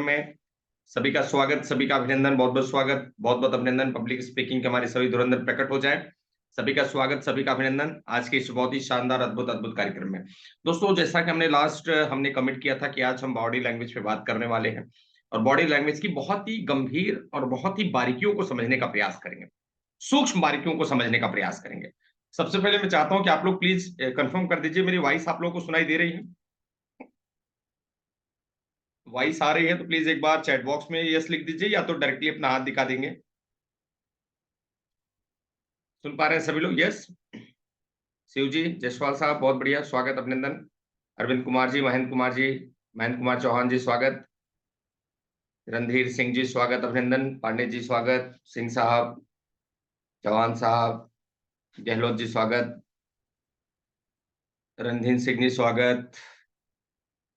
में सभी का स्वागत, सभी का अभिनंदन, बहुत बहुत स्वागत, बहुत बहुत अभिनंदन। पब्लिक स्पीकिंग के हमारे सभी धुरंधर प्रकट हो जाए। सभी का स्वागत, सभी का अभिनंदन आज के इस बहुत ही शानदार अद्भुत अद्भुत कार्यक्रम में। दोस्तों, जैसा कि हमने कमिट किया था कि आज हम बॉडी लैंग्वेज पे बात करने वाले हैं और बॉडी लैंग्वेज की बहुत ही गंभीर और बहुत ही बारीकियों को समझने का प्रयास करेंगे, सूक्ष्म बारीकियों को समझने का प्रयास करेंगे। सबसे पहले मैं चाहता हूं कि आप लोग प्लीज कंफर्म कर दीजिए, मेरी वॉइस आप लोगों को सुनाई दे रही है? वॉइस आ रही है तो प्लीज एक बार चैट बॉक्स में यस लिख दीजिए, या तो डायरेक्टली अपना हाथ दिखा देंगे। सुन पा रहे हैं सभी लोग? यस। शिव जी, जसवाल साहब, बहुत बढ़िया, स्वागत, अभिनंदन। अरविंद कुमार जी, महेंद्र कुमार चौहान जी, स्वागत। रणधीर सिंह जी, स्वागत, अभिनंदन। पांडे जी, स्वागत। सिंह साहब, चौहान साहब, गहलोत जी, स्वागत। रणधीर सिंह जी, स्वागत।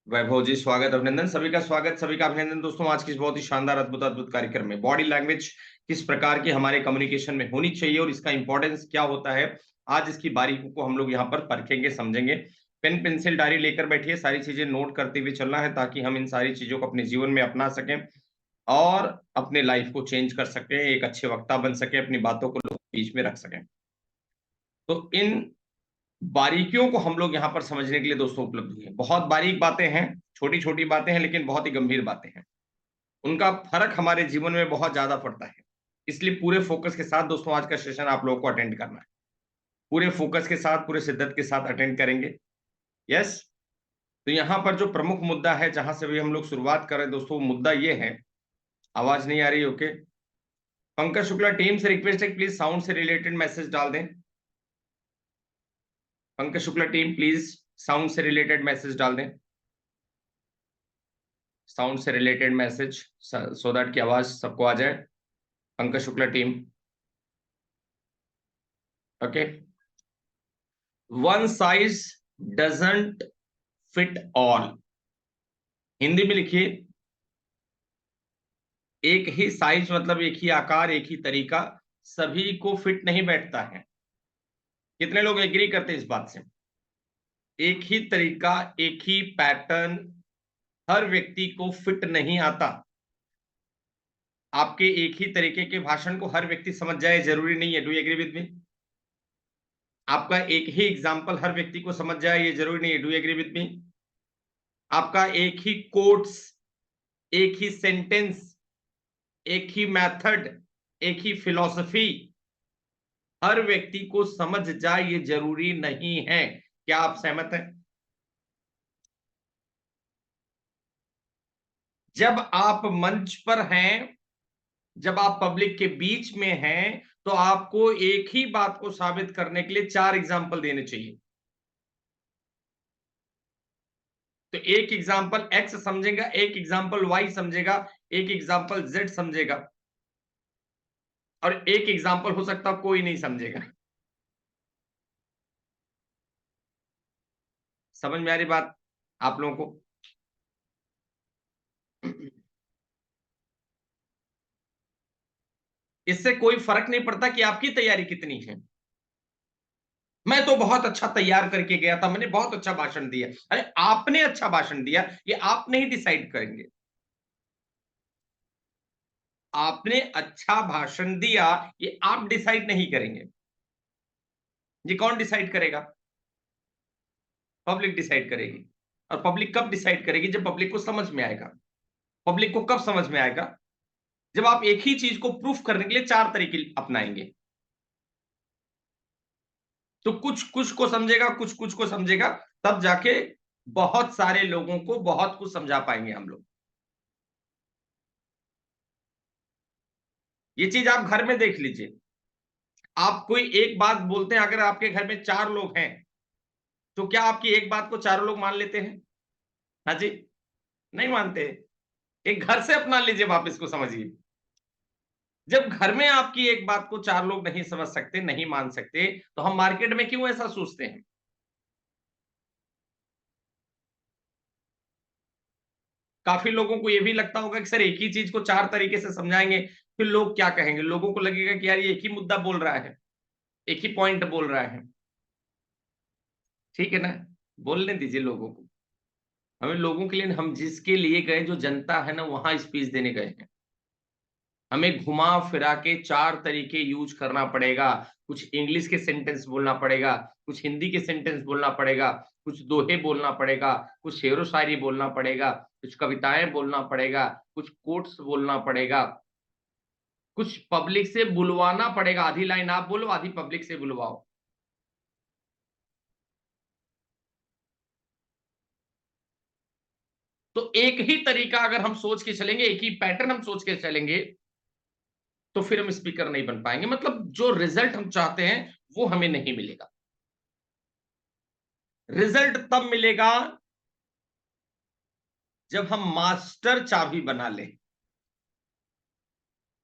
वैभव जी, स्वागत, अभिनंदन। सभी का स्वागत, सभी का अभिनंदन। दोस्तों, आज की इस बहुत ही शानदार अद्भुत अद्भुत कार्यक्रम में बॉडी लैंग्वेज किस प्रकार की हमारे कम्युनिकेशन में होनी चाहिए और इसका इंपॉर्टेंस क्या होता है, आज इसकी बारीकियों को हम लोग यहाँ पर परखेंगे, समझेंगे। पेन पेंसिल डायरी लेकर बैठिए, सारी चीजें नोट करते हुए चलना है ताकि हम इन सारी चीजों को अपने जीवन में अपना सकें और अपने लाइफ को चेंज कर सकें, एक अच्छे वक्ता बन सके, अपनी बातों को लोगों के बीच में रख सकें। तो इन बारीकियों को हम लोग यहाँ पर समझने के लिए दोस्तों उपलब्ध हुए हैं। बहुत बारीक बातें हैं, छोटी छोटी बातें हैं, लेकिन बहुत ही गंभीर बातें हैं। उनका फर्क हमारे जीवन में बहुत ज्यादा पड़ता है। इसलिए पूरे फोकस के साथ दोस्तों आज का सेशन आप लोगों को अटेंड करना है। पूरे फोकस के साथ, पूरे शिद्दत के साथ अटेंड करेंगे। यस। तो यहाँ पर जो प्रमुख मुद्दा है, जहां से भी हम लोग शुरुआत कर रहे हैं दोस्तों, मुद्दा ये है। आवाज नहीं आ रही? ओके। पंकज शुक्ला टीम से रिक्वेस्ट है, प्लीज साउंड से रिलेटेड मैसेज डाल दें। Pankaj Shukla team please sound से रिलेटेड मैसेज डाल दें। साउंड से रिलेटेड मैसेज, सो दैट की आवाज सबको आ जाए। Pankaj Shukla team. Okay. One size doesn't fit all. Hindi में लिखिए, एक ही साइज मतलब एक ही आकार, एक ही तरीका सभी को फिट नहीं बैठता है। कितने लोग एग्री करते हैं इस बात से? एक ही तरीका, एक ही पैटर्न हर व्यक्ति को फिट नहीं आता। आपके एक ही तरीके के भाषण को हर व्यक्ति समझ जाए जरूरी नहीं है। Do you agree with me? आपका एक ही एग्जाम्पल हर व्यक्ति को समझ जाए ये जरूरी नहीं है। Do you agree with me? आपका एक ही कोट्स, एक ही सेंटेंस, एक ही मेथड, एक ही फिलॉसफी हर व्यक्ति को समझ जाए ये जरूरी नहीं है। क्या आप सहमत हैं? जब आप मंच पर हैं, जब आप पब्लिक के बीच में हैं, तो आपको एक ही बात को साबित करने के लिए 4 एग्जाम्पल देने चाहिए। तो एक एग्जाम्पल एक्स समझेगा, एक एग्जाम्पल वाई समझेगा, एक एग्जाम्पल जेड समझेगा, और एक एग्जाम्पल हो सकता कोई नहीं समझेगा। समझ में आ रही बात आप लोगों को? इससे कोई फर्क नहीं पड़ता कि आपकी तैयारी कितनी है। मैं तो बहुत अच्छा तैयार करके गया था, मैंने बहुत अच्छा भाषण दिया। अरे आपने अच्छा भाषण दिया ये आप नहीं डिसाइड करेंगे। आपने अच्छा भाषण दिया ये आप डिसाइड नहीं करेंगे। ये कौन डिसाइड करेगा? पब्लिक डिसाइड करेगी। और पब्लिक कब डिसाइड करेगी? जब पब्लिक को समझ में आएगा। पब्लिक को कब समझ में आएगा? जब आप एक ही चीज को प्रूफ करने के लिए 4 तरीके अपनाएंगे। तो कुछ कुछ को समझेगा, कुछ कुछ को समझेगा, तब जाके बहुत सारे लोगों को बहुत कुछ समझा पाएंगे हम लोग। ये चीज आप घर में देख लीजिए। आप कोई एक बात बोलते हैं, अगर आपके घर में 4 लोग हैं तो क्या आपकी एक बात को चारों लोग मान लेते हैं? हाँ जी? नहीं मानते। एक घर से अपना लीजिए, वापस को समझिए। जब घर में आपकी एक बात को 4 लोग नहीं समझ सकते, नहीं मान सकते, तो हम मार्केट में क्यों ऐसा सोचते हैं? काफी लोगों को यह भी लगता होगा कि सर एक ही चीज को 4 तरीके से समझाएंगे फिर लोग क्या कहेंगे। लोगों को लगेगा कि यार ये एक ही मुद्दा बोल रहा है, एक ही पॉइंट बोल रहा है। ठीक है ना? बोलने दीजिए लोगों को। हमें लोगों के लिए, हम जिसके लिए गए, जो जनता है ना, वहां स्पीच देने गए हैं। हमें घुमा फिरा के 4 तरीके यूज करना पड़ेगा। कुछ इंग्लिश के सेंटेंस बोलना पड़ेगा, कुछ हिंदी के सेंटेंस बोलना पड़ेगा, कुछ दोहे बोलना पड़ेगा, कुछ शेरो शायरी बोलना पड़ेगा, कुछ कविताएं बोलना पड़ेगा, कुछ कोट्स बोलना पड़ेगा, कुछ पब्लिक से बुलवाना पड़ेगा। आधी लाइन आप बोलो, आधी पब्लिक से बुलवाओ। तो एक ही तरीका अगर हम सोच के चलेंगे, एक ही पैटर्न हम सोच के चलेंगे, तो फिर हम स्पीकर नहीं बन पाएंगे। मतलब जो रिजल्ट हम चाहते हैं वो हमें नहीं मिलेगा। रिजल्ट तब मिलेगा जब हम मास्टर चाबी बना ले।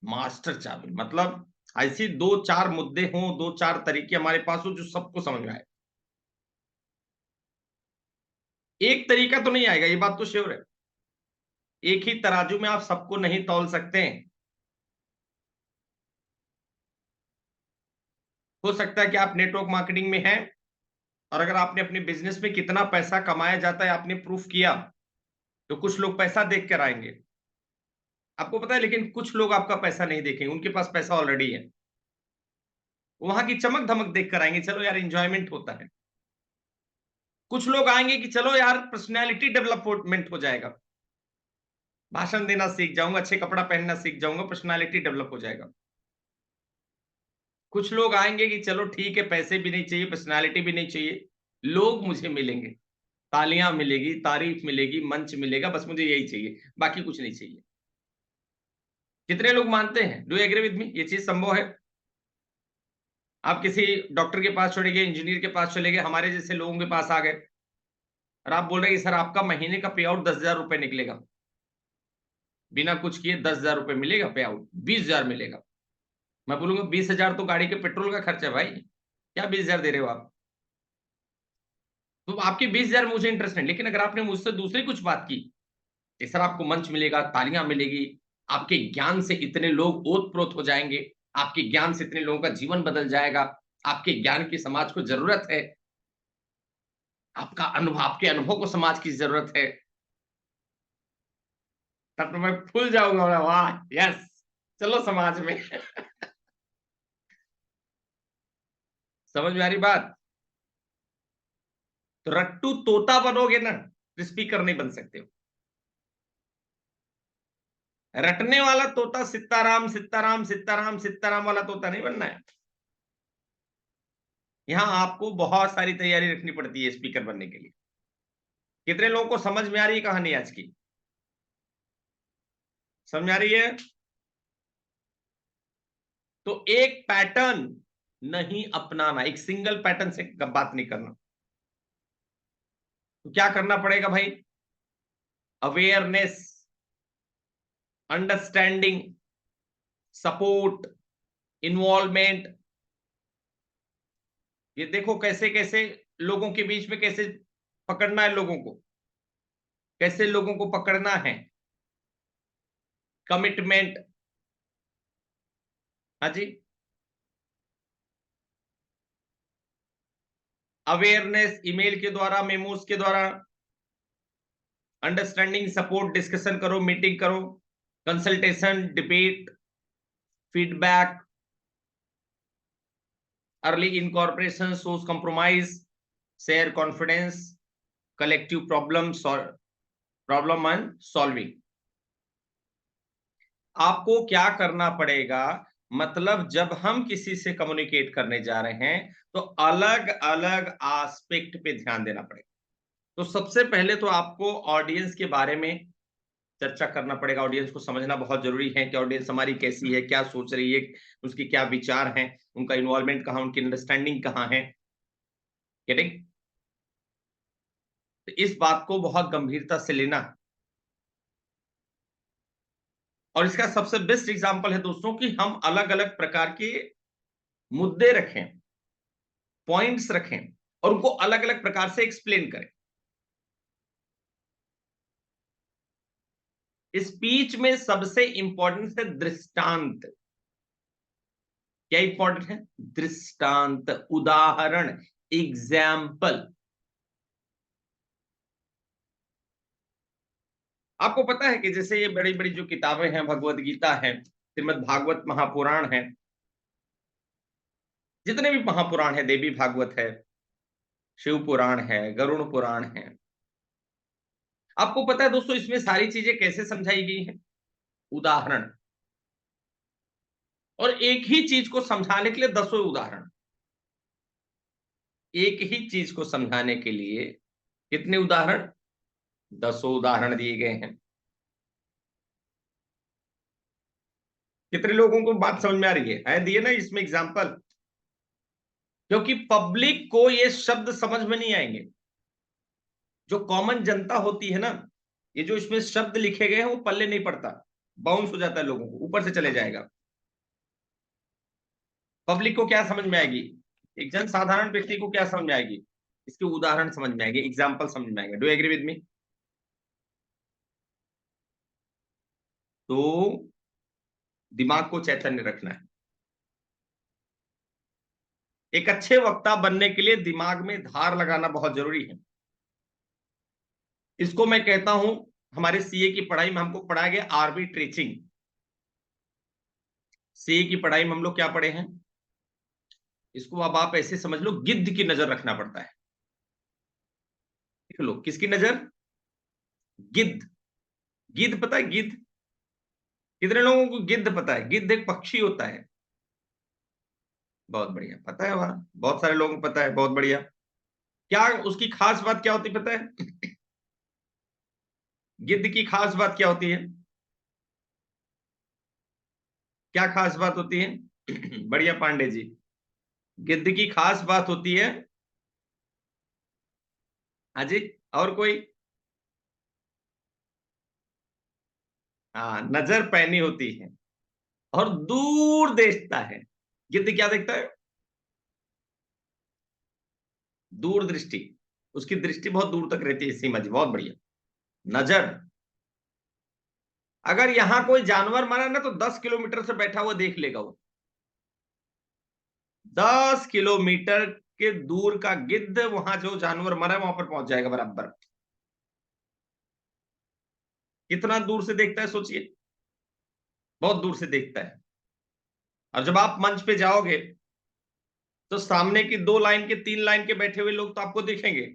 मास्टर चाबी मतलब ऐसी 2-4 मुद्दे हों, 2-4 तरीके हमारे पास हो जो सबको समझ में आए। एक तरीका तो नहीं आएगा, ये बात तो श्योर है। एक ही तराजू में आप सबको नहीं तौल सकते हैं। हो सकता है कि आप नेटवर्क मार्केटिंग में हैं, और अगर आपने अपने बिजनेस में कितना पैसा कमाया जाता है आपने प्रूफ किया, तो कुछ लोग पैसा देख कर आएंगे, आपको पता है। लेकिन कुछ लोग आपका पैसा नहीं देखेंगे, उनके पास पैसा ऑलरेडी है। वहां की चमक धमक देख कर आएंगे, चलो यार एंजॉयमेंट होता है। कुछ लोग आएंगे कि चलो यार पर्सनैलिटी डेवलपमेंट हो जाएगा, भाषण देना सीख जाऊंगा, अच्छे कपड़ा पहनना सीख जाऊंगा, पर्सनालिटी डेवलप हो जाएगा। कुछ लोग आएंगे कि चलो ठीक है, पैसे भी नहीं चाहिए, पर्सनालिटी भी नहीं चाहिए, लोग मुझे मिलेंगे, तालियां मिलेगी, तारीफ मिलेगी, मंच मिलेगा, बस मुझे यही चाहिए, बाकी कुछ नहीं चाहिए। कितने लोग मानते हैं? Do agree with me? ये चीज संभव है। आप किसी डॉक्टर के पास चले गए, इंजीनियर के पास चले गए, हमारे जैसे लोगों के पास आ गए, और आप बोल रहे हैं कि सर आपका महीने का पे आउट 10,000 रुपए निकलेगा, बिना कुछ किए 10,000 रुपए मिलेगा पे आउट, 20,000 मिलेगा। मैं बोलूंगा 20,000 तो गाड़ी के पेट्रोल का खर्चा है भाई, क्या 20,000 दे रहे हो आप? तो आपकी 20,000 मुझे इंटरेस्ट नहीं, लेकिन अगर आपने मुझसे दूसरी कुछ बात की कि सर आपको मंच मिलेगा, तालियां मिलेगी, आपके ज्ञान से इतने लोग ओतप्रोत हो जाएंगे, आपके ज्ञान से इतने लोगों का जीवन बदल जाएगा, आपके ज्ञान की समाज को जरूरत है, आपका अनुभव, आपके अनुभव को समाज की जरूरत है, तब तो मैं फूल जाऊंगा, वाह यस, चलो समाज में। समझ में आ रही बात? तो रट्टू तोता बनोगे ना, स्पीकर नहीं बन सकते हो। रटने वाला तोता, सीताराम सीताराम सीताराम सीताराम वाला तोता नहीं बनना है। यहां आपको बहुत सारी तैयारी रखनी पड़ती है स्पीकर बनने के लिए। कितने लोगों को समझ में आ रही है कहानी आज की? समझ में आ रही है? तो एक पैटर्न नहीं अपनाना, एक सिंगल पैटर्न से बात नहीं करना। तो क्या करना पड़ेगा भाई? Awareness, understanding, support, involvement. ये देखो कैसे कैसे लोगों के बीच में कैसे पकड़ना है लोगों को, कैसे लोगों को पकड़ना है। कमिटमेंट, हाँ जी, अवेयरनेस, ईमेल के द्वारा, मेमोस के द्वारा, अंडरस्टैंडिंग, सपोर्ट, डिस्कशन करो, मीटिंग करो, consultation, debate, feedback, early incorporation, source compromise, share confidence, collective problem and solving. आपको क्या करना पड़ेगा? मतलब जब हम किसी से कम्युनिकेट करने जा रहे हैं, तो अलग अलग एस्पेक्ट पे ध्यान देना पड़ेगा। तो सबसे पहले तो आपको ऑडियंस के बारे में चर्चा करना पड़ेगा। ऑडियंस को समझना बहुत जरूरी है कि ऑडियंस हमारी कैसी है, क्या सोच रही है, उसके क्या विचार हैं, उनका इन्वॉल्वमेंट कहाँ, उनकी अंडरस्टैंडिंग कहाँ है। गेटिंग? तो इस बात को बहुत गंभीरता से लेना। और इसका सबसे बेस्ट एग्जांपल है दोस्तों कि हम अलग अलग प्रकार के मुद्दे रखें, पॉइंट्स रखें, और उनको अलग अलग प्रकार से एक्सप्लेन करें। स्पीच में सबसे इंपॉर्टेंट है दृष्टांत। क्या इंपॉर्टेंट है? दृष्टांत, उदाहरण, एग्जाम्पल। आपको पता है कि जैसे ये बड़ी बड़ी जो किताबें हैं, भगवत गीता है, श्रीमद् भागवत महापुराण है, जितने भी महापुराण है, देवी भागवत है, शिव पुराण है, गरुड़ पुराण है, आपको पता है दोस्तों इसमें सारी चीजें कैसे समझाई गई हैं? उदाहरण। और एक ही चीज को समझाने के लिए दसों उदाहरण। एक ही चीज को समझाने के लिए कितने उदाहरण? दसों उदाहरण दिए गए हैं। कितने लोगों को बात समझ में आ रही है दिए ना इसमें एग्जाम्पल? क्योंकि पब्लिक को ये शब्द समझ में नहीं आएंगे। जो कॉमन जनता होती है ना, ये जो इसमें शब्द लिखे गए हैं वो पल्ले नहीं पड़ता, बाउंस हो जाता है, लोगों को ऊपर से चले जाएगा। पब्लिक को क्या समझ में आएगी? एक जन साधारण व्यक्ति को क्या समझ में आएगी? इसके उदाहरण समझ में आएंगे, एग्जाम्पल समझ में आएंगे। Do agree with me? तो दिमाग को चैतन्य रखना है। एक अच्छे वक्ता बनने के लिए दिमाग में धार लगाना बहुत जरूरी है। इसको मैं कहता हूं, हमारे सीए की पढ़ाई में हमको पढ़ाया गया आर्बिट्रेचिंग। सीए की पढ़ाई में हम लोग क्या पढ़े हैं? इसको अब आप ऐसे समझ लो, गिद्ध की नजर रखना पड़ता है। देख लो, किसकी नजर? गिद्ध। गिद्ध पता है? गिद्ध। कितने लोगों को गिद्ध पता है? गिद्ध एक पक्षी होता है। बहुत बढ़िया, पता है वहां बहुत सारे लोगों को पता है, बहुत बढ़िया। क्या उसकी खास बात क्या होती है पता है? गिद्ध की खास बात क्या होती है? क्या खास बात होती है? बढ़िया पांडे जी। गिद्ध की खास बात होती है, हाजी, और कोई? हाँ, नजर पैनी होती है और दूर देखता है। गिद्ध क्या देखता है? दूर दृष्टि। उसकी दृष्टि बहुत दूर तक रहती है। सीमा जी बहुत बढ़िया। नजर। अगर यहां कोई जानवर मरा ना तो 10 किलोमीटर से बैठा हुआ देख लेगा वो। 10 किलोमीटर के दूर का गिद्ध वहां जो जानवर मरा है वहां पर पहुंच जाएगा बराबर। कितना दूर से देखता है सोचिए। बहुत दूर से देखता है। और जब आप मंच पे जाओगे तो सामने की 2 लाइन के 3 लाइन के बैठे हुए लोग तो आपको देखेंगे,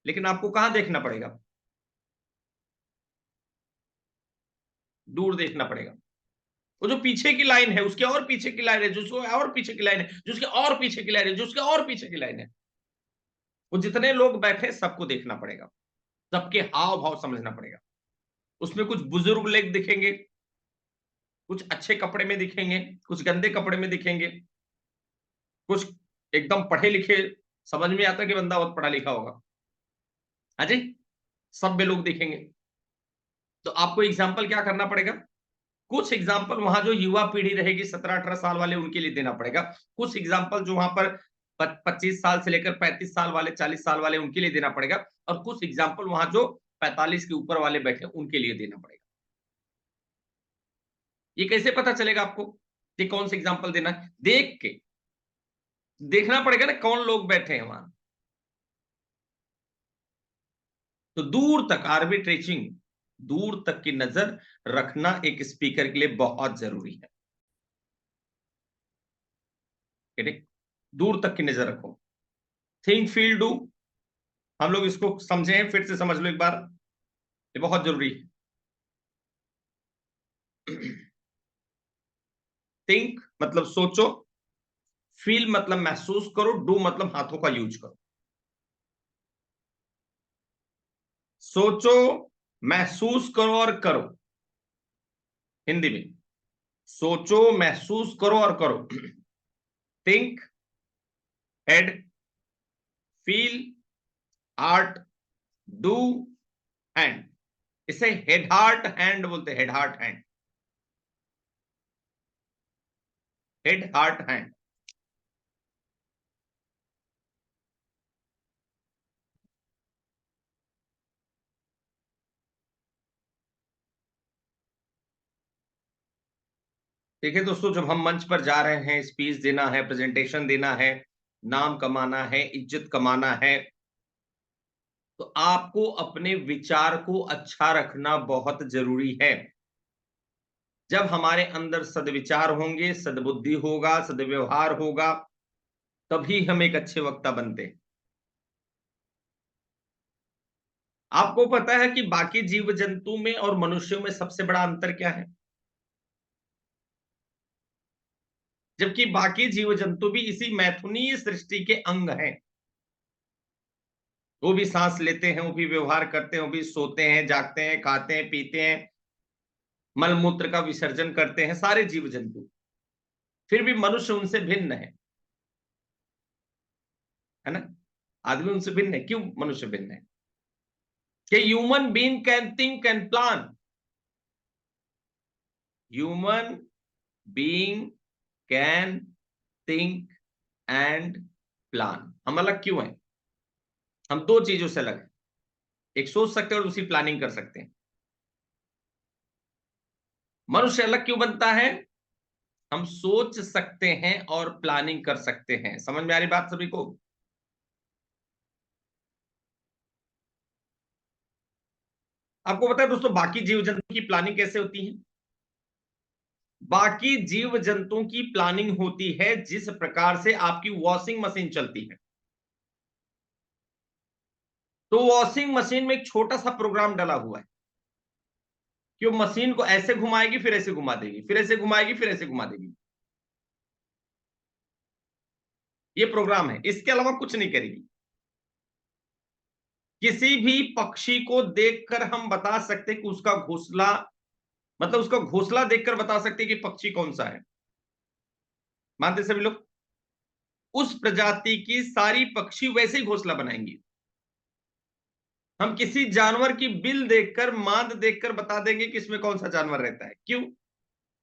लेकिन आपको कहां देखना पड़ेगा? दूर देखना पड़ेगा। वो जो पीछे की लाइन है, उसके और पीछे की लाइन है, जो उसके और पीछे की लाइन है, जो उसके और पीछे की लाइन है, जो उसके और पीछे की लाइन है, वो जितने लोग बैठे सबको देखना पड़ेगा। सबके हाव भाव समझना पड़ेगा। उसमें कुछ बुजुर्ग लोग दिखेंगे, कुछ अच्छे कपड़े में दिखेंगे, कुछ गंदे कपड़े में दिखेंगे, कुछ एकदम पढ़े लिखे, समझ में आता है कि बंदा बहुत पढ़ा लिखा होगा। हाँ जी, सब में लोग दिखेंगे। तो आपको एग्जाम्पल क्या करना पड़ेगा? कुछ एग्जाम्पल वहां जो युवा पीढ़ी रहेगी 17-18 साल वाले उनके लिए देना पड़ेगा। कुछ एग्जाम्पल जो वहां पर 25 साल से लेकर 35 साल वाले, 40 साल वाले उनके लिए देना पड़ेगा। और कुछ एग्जाम्पल वहां जो 45 के ऊपर वाले बैठे उनके लिए देना पड़ेगा। ये कैसे पता चलेगा आपको कि कौन सा एग्जाम्पल देना है? देख के देखना पड़ेगा ना कौन लोग बैठे हैं वहां। तो दूर तक आर्बिट्रेचिंग, दूर तक की नजर रखना एक स्पीकर के लिए बहुत जरूरी है। ठीक, दूर तक की नजर रखो। थिंक फील डू, हम लोग इसको समझे, फिर से समझ लो एक बार, ये बहुत जरूरी है। थिंक मतलब सोचो, फील मतलब महसूस करो, डू मतलब हाथों का यूज करो। सोचो, महसूस करो और करो। हिंदी में सोचो, महसूस करो और करो। Think, head, feel, heart, do, hand. इसे हेड हार्ट हैंड बोलते हैं। Head heart hand, head heart hand. देखिए दोस्तों, जब हम मंच पर जा रहे हैं, स्पीच देना है, प्रेजेंटेशन देना है, नाम कमाना है, इज्जत कमाना है, तो आपको अपने विचार को अच्छा रखना बहुत जरूरी है। जब हमारे अंदर सद्विचार होंगे, सद्बुद्धि होगा, सद्व्यवहार होगा, तभी हम एक अच्छे वक्ता बनते हैं। आपको पता है कि बाकी जीव जंतु में और मनुष्यों में सबसे बड़ा अंतर क्या है? जबकि बाकी जीव जंतु भी इसी मैथुनीय सृष्टि के अंग हैं। वो भी सांस लेते हैं, वो भी व्यवहार करते हैं, वो भी सोते हैं, जागते हैं, खाते हैं, पीते हैं, मल मूत्र का विसर्जन करते हैं, सारे जीव जंतु। फिर भी मनुष्य उनसे भिन्न है ना? आदमी उनसे भिन्न है। क्यों मनुष्य भिन्न है? कि human being can think and plan. Human being can think and plan. हम अलग क्यों हैं? हम दो चीजों से अलग हैं। एक सोच सकते हैं और दूसरी प्लानिंग कर सकते हैं। मनुष्य अलग क्यों बनता है? हम सोच सकते हैं और प्लानिंग कर सकते हैं। समझ में आ रही बात सभी को? आपको पता है दोस्तों, बाकी जीव जंतु की प्लानिंग कैसे होती है? बाकी जीव जंतुओं की प्लानिंग होती है जिस प्रकार से आपकी वॉशिंग मशीन चलती है। तो वॉशिंग मशीन में एक छोटा सा प्रोग्राम डला हुआ है कि वो मशीन को ऐसे घुमाएगी, फिर ऐसे घुमा देगी, फिर ऐसे घुमाएगी, फिर ऐसे घुमा देगी। ये प्रोग्राम है, इसके अलावा कुछ नहीं करेगी। किसी भी पक्षी को देखकर हम बता सकते कि उसका घोंसला, मतलब उसका घोंसला देखकर बता सकते कि पक्षी कौन सा है। मानते सभी लोग? उस प्रजाति की सारी पक्षी वैसे ही घोंसला बनाएंगी। हम किसी जानवर की बिल देखकर, मांद देखकर बता देंगे कि इसमें कौन सा जानवर रहता है। क्यों?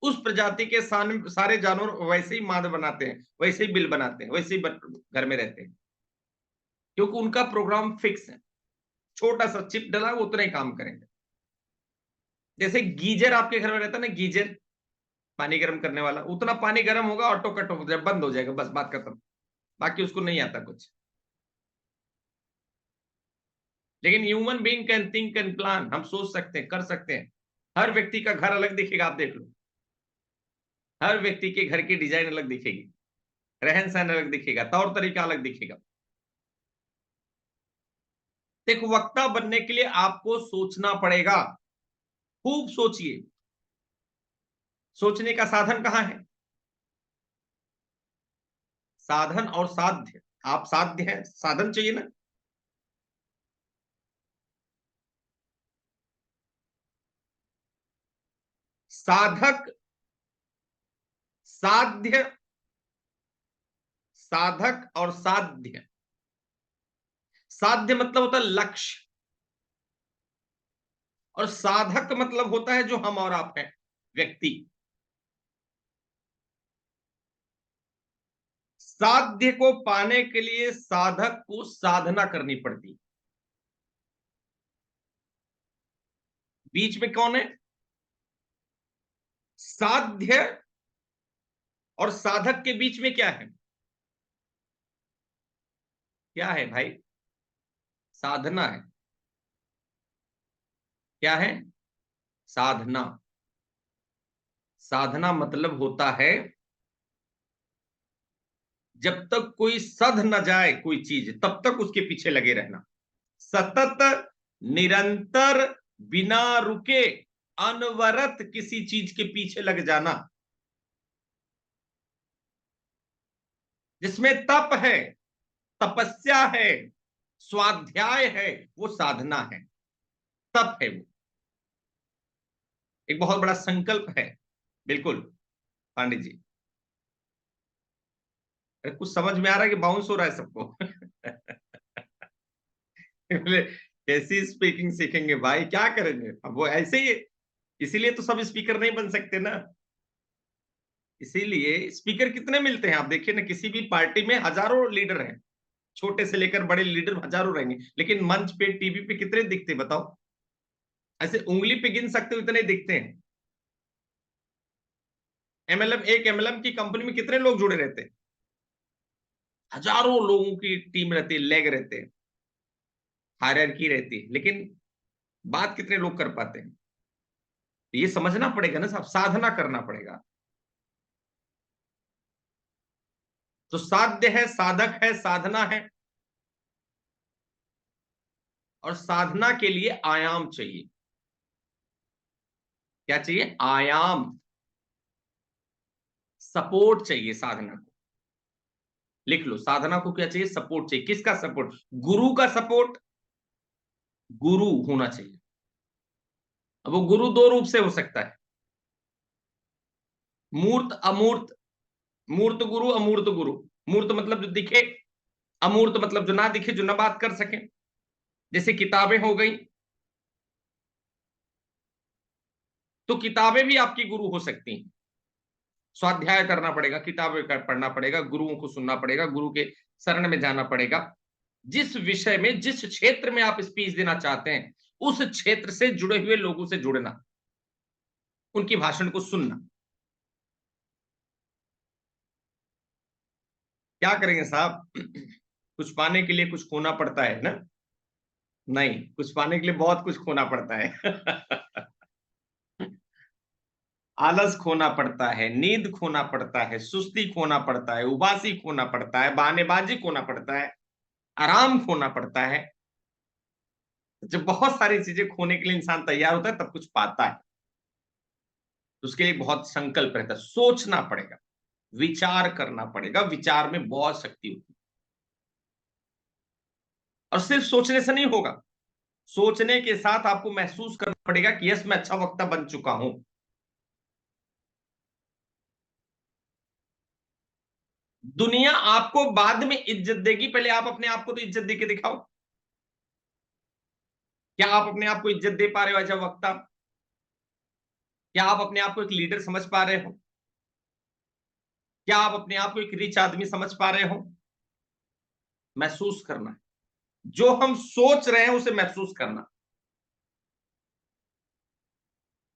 उस प्रजाति के सारे जानवर वैसे ही मांद बनाते हैं, वैसे ही बिल बनाते हैं, वैसे ही घर में रहते हैं, क्योंकि उनका प्रोग्राम फिक्स है। छोटा सा चिप डला, वो उतना ही काम करेंगे। जैसे गीजर आपके घर में रहता है ना, गीजर, पानी गर्म करने वाला, उतना पानी गर्म होगा, ऑटो कट हो जाए, बंद हो जाएगा, बस बात खत्म। बाकी उसको नहीं आता कुछ। लेकिन human being can think and plan. हम सोच सकते हैं, कर सकते हैं। हर व्यक्ति का घर अलग दिखेगा, आप देख लो। हर व्यक्ति के घर की डिजाइन अलग दिखेगी, रहन सहन अलग दिखेगा, तौर तरीका अलग दिखेगा। एक वक्ता बनने के लिए आपको सोचना पड़ेगा। खूब सोचिए। सोचने का साधन कहां है? साधन और साध्य। आप साध्य हैं, साधन चाहिए ना। साधक, साध्य, साधक और साध्य। साध्य मतलब होता है लक्ष्य, और साधक मतलब होता है जो हम और आप हैं, व्यक्ति। साध्य को पाने के लिए साधक को साधना करनी पड़ती। बीच में कौन है? साध्य और साधक के बीच में क्या है? क्या है भाई? साधना है। क्या है? साधना। साधना मतलब होता है जब तक कोई सध न जाए कोई चीज, तब तक उसके पीछे लगे रहना। सतत, निरंतर, बिना रुके, अनवरत किसी चीज के पीछे लग जाना। जिसमें तप है, तपस्या है, स्वाध्याय है, वो साधना है, तप है वो। एक बहुत बड़ा संकल्प है। बिल्कुल पांडे जी। अरे कुछ समझ में आ रहा है कि बाउंस हो रहा है सबको? बोले, कैसी स्पीकिंग सीखेंगे भाई, क्या करेंगे अब, वो ऐसे ही है। इसीलिए तो सब स्पीकर नहीं बन सकते ना। इसीलिए स्पीकर कितने मिलते हैं आप देखिए ना, किसी भी पार्टी में हजारों लीडर हैं, छोटे से लेकर बड़े लीडर हजारों रहेंगे, लेकिन मंच पे, टीवी पे कितने दिखते बताओ? ऐसे उंगली पे गिन सकते हो, इतने दिखते हैं। एमएलएम, एक एमएलएम की कंपनी में कितने लोग जुड़े रहते हैं? हजारों लोगों की टीम रहती है, लेग रहते हैं। हायरार्की रहती है, लेकिन बात कितने लोग कर पाते हैं? ये समझना पड़ेगा ना साहब, साधना करना पड़ेगा। तो साध्य है, साधक है, साधना है, और साधना के लिए आयाम चाहिए। क्या चाहिए? आयाम, सपोर्ट चाहिए साधना को। लिख लो, साधना को क्या चाहिए? सपोर्ट चाहिए। किसका सपोर्ट? गुरु का सपोर्ट। गुरु होना चाहिए। अब वो गुरु दो रूप से हो सकता है, मूर्त अमूर्त। मूर्त गुरु, अमूर्त गुरु। मूर्त मतलब जो दिखे, अमूर्त मतलब जो ना दिखे, जो ना बात कर सके। जैसे किताबें हो गई, तो किताबें भी आपकी गुरु हो सकती हैं। स्वाध्याय करना पड़ेगा, किताबें पढ़ना पड़ेगा, गुरुओं को सुनना पड़ेगा, गुरु के शरण में जाना पड़ेगा। जिस विषय में, जिस क्षेत्र में आप स्पीच देना चाहते हैं, उस क्षेत्र से जुड़े हुए लोगों से जुड़ना, उनकी भाषण को सुनना। क्या करेंगे साहब? कुछ पाने के लिए कुछ खोना पड़ता है ना? नहीं, कुछ पाने के लिए बहुत कुछ खोना पड़ता है। आलस खोना पड़ता है, नींद खोना पड़ता है, सुस्ती खोना पड़ता है, उबासी खोना पड़ता है, बहानेबाजी खोना पड़ता है, आराम खोना पड़ता है। जब बहुत सारी चीजें खोने के लिए इंसान तैयार होता है, तब कुछ पाता है। तो उसके लिए बहुत संकल्प रहता है, सोचना पड़ेगा, विचार करना पड़ेगा। विचार में बहुत शक्ति होती है। और सिर्फ सोचने से नहीं होगा, सोचने के साथ आपको महसूस करना पड़ेगा कि यस, मैं अच्छा वक्ता बन चुका हूं। दुनिया आपको बाद में इज्जत देगी, पहले आप अपने आप को तो इज्जत देके दिखाओ। क्या आप अपने आप को इज्जत दे पा रहे हो अच्छा वक्ता? क्या आप अपने आप को एक लीडर समझ पा रहे हो? क्या आप अपने आप को एक रिच आदमी समझ पा रहे हो? महसूस करना है। जो हम सोच रहे हैं उसे महसूस करना।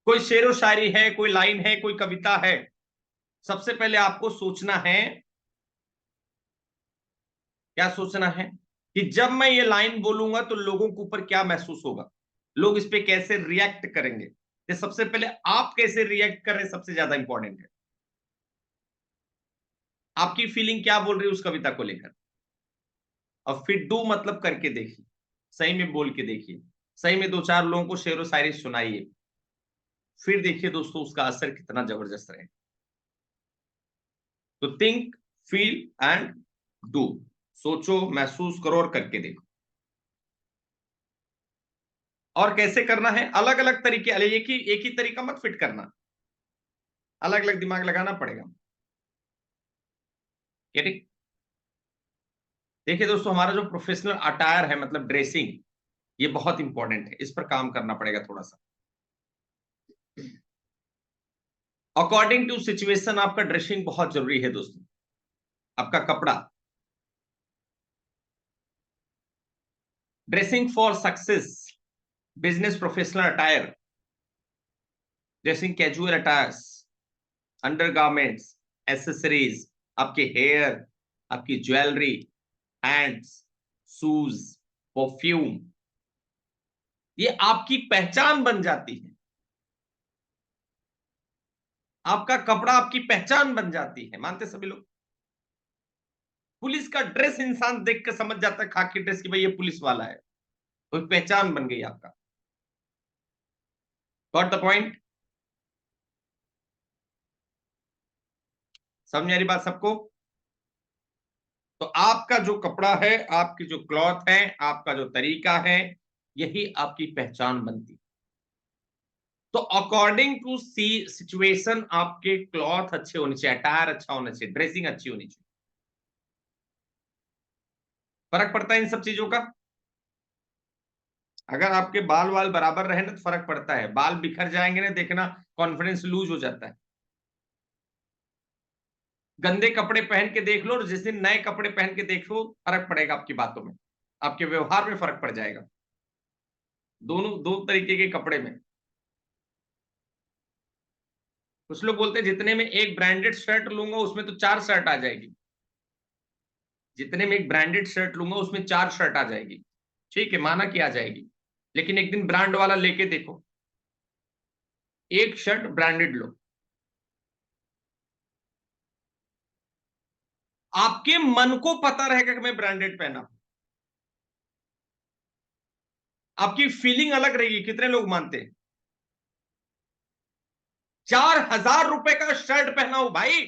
कोई शेरो शायरी है, कोई लाइन है, कोई कविता है, सबसे पहले आपको सोचना है। क्या सोचना है? कि जब मैं ये लाइन बोलूंगा तो लोगों के ऊपर क्या महसूस होगा, लोग इस पे कैसे रिएक्ट करेंगे। ये सबसे पहले आप कैसे रिएक्ट कर रहे हैं, सबसे ज्यादा इंपॉर्टेंट है। आपकी फीलिंग क्या बोल रही है उस कविता को लेकर। और फिर डू मतलब करके देखिए, सही में बोल के देखिए, सही में दो चार लोगों को शेरो शायरी सुनाइए, फिर देखिए दोस्तों उसका असर कितना जबरदस्त रहे। तो थिंक, फील एंड डू। सोचो, महसूस करो और करके देखो। और कैसे करना है? अलग अलग तरीके, अरे एक ही तरीका मत फिट करना, अलग अलग दिमाग लगाना पड़ेगा। ठीक। देखिए दोस्तों, हमारा जो प्रोफेशनल अटायर है, मतलब ड्रेसिंग, ये बहुत इंपॉर्टेंट है, इस पर काम करना पड़ेगा थोड़ा सा। अकॉर्डिंग टू सिचुएशन आपका ड्रेसिंग बहुत जरूरी है दोस्तों। आपका कपड़ा, dressing for success, business professional attire, dressing casual attires, undergarments, accessories, आपके हेयर, आपकी ज्वेलरी, हैंड्स, शूज, परफ्यूम, ये आपकी पहचान बन जाती है। आपका कपड़ा आपकी पहचान बन जाती है, मानते सभी लोग? पुलिस का ड्रेस इंसान देख के समझ जाता है, खाकी ड्रेस की, भाई ये पुलिस वाला है, तो पहचान बन गई आपका। Got the point? समझ आ रही बात सबको? तो आपका जो कपड़ा है, आपकी जो क्लॉथ है, आपका जो तरीका है, यही आपकी पहचान बनती है। तो अकॉर्डिंग टू सी सिचुएशन आपके क्लॉथ अच्छे होने चाहिए, अटायर अच्छा होना चाहिए, ड्रेसिंग अच्छी होनी चाहिए। फर्क पड़ता है इन सब चीजों का। अगर आपके बाल वाल बराबर रहे ना तो फर्क पड़ता है, बाल बिखर जाएंगे ना, देखना कॉन्फिडेंस लूज हो जाता है। गंदे कपड़े पहन के देख लो और जिस दिन नए कपड़े पहन के देख लो, फर्क पड़ेगा आपकी बातों में, आपके व्यवहार में फर्क पड़ जाएगा। दोनों दो तरीके के कपड़े में। कुछ लोग बोलते हैं जितने में एक ब्रांडेड शर्ट लूंगा उसमें तो चार शर्ट आ जाएगी, जितने में एक ब्रांडेड शर्ट लूंगा उसमें चार शर्ट आ जाएगी। ठीक है, माना कि आ जाएगी, लेकिन एक दिन ब्रांड वाला लेके देखो, एक शर्ट ब्रांडेड लो, आपके मन को पता रहेगा कि मैं ब्रांडेड पहना, आपकी फीलिंग अलग रहेगी। कितने लोग मानते हैं? 4,000 रुपए का शर्ट पहना हूं भाई,